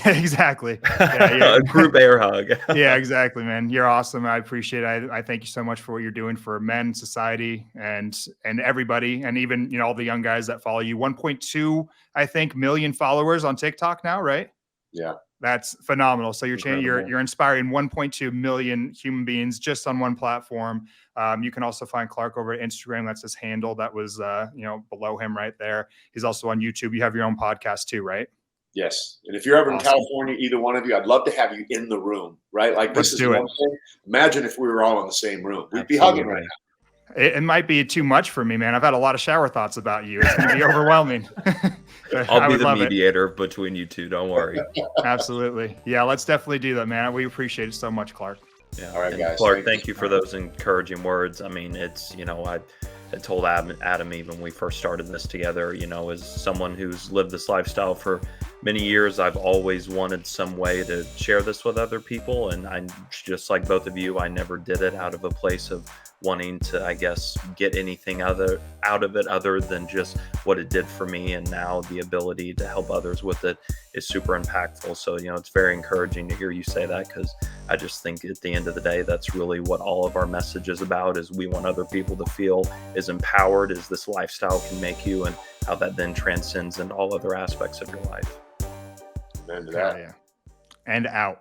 exactly. Yeah, a group air hug. Yeah, exactly, man. You're awesome. I appreciate it. I thank you so much for what you're doing for men, society, and everybody, and even all the young guys that follow you. 1.2, I think, million followers on TikTok now, right? Yeah. That's phenomenal. So Incredible. you're inspiring 1.2 million human beings just on one platform. You can also find Clark over at Instagram. That's his handle. That was below him right there. He's also on YouTube. You have your own podcast too, right? Yes. And if you're ever in Awesome. California, either one of you, I'd love to have you in the room, right? Like Let's this is do it. one thing. Imagine if we were all in the same room. We'd be Absolutely. hugging right now. It might be too much for me, man. I've had a lot of shower thoughts about you. It's going to be overwhelming. I'll be the mediator between you two. Don't worry. Absolutely. Yeah, let's definitely do that, man. We appreciate it so much, Clark. Yeah. All right, And guys. Clark, thank you for those encouraging words. I mean, it's, I told Adam even when we first started this together, as someone who's lived this lifestyle for many years, I've always wanted some way to share this with other people. And I, just like both of you, I never did it out of a place of wanting to, I guess, get anything out of it other than just what it did for me. And now the ability to help others with it is super impactful. So, it's very encouraging to hear you say that, because I just think at the end of the day, that's really what all of our message is about, is we want other people to feel as empowered as this lifestyle can make you, and how that then transcends into all other aspects of your life. Amen to that. Yeah. And out.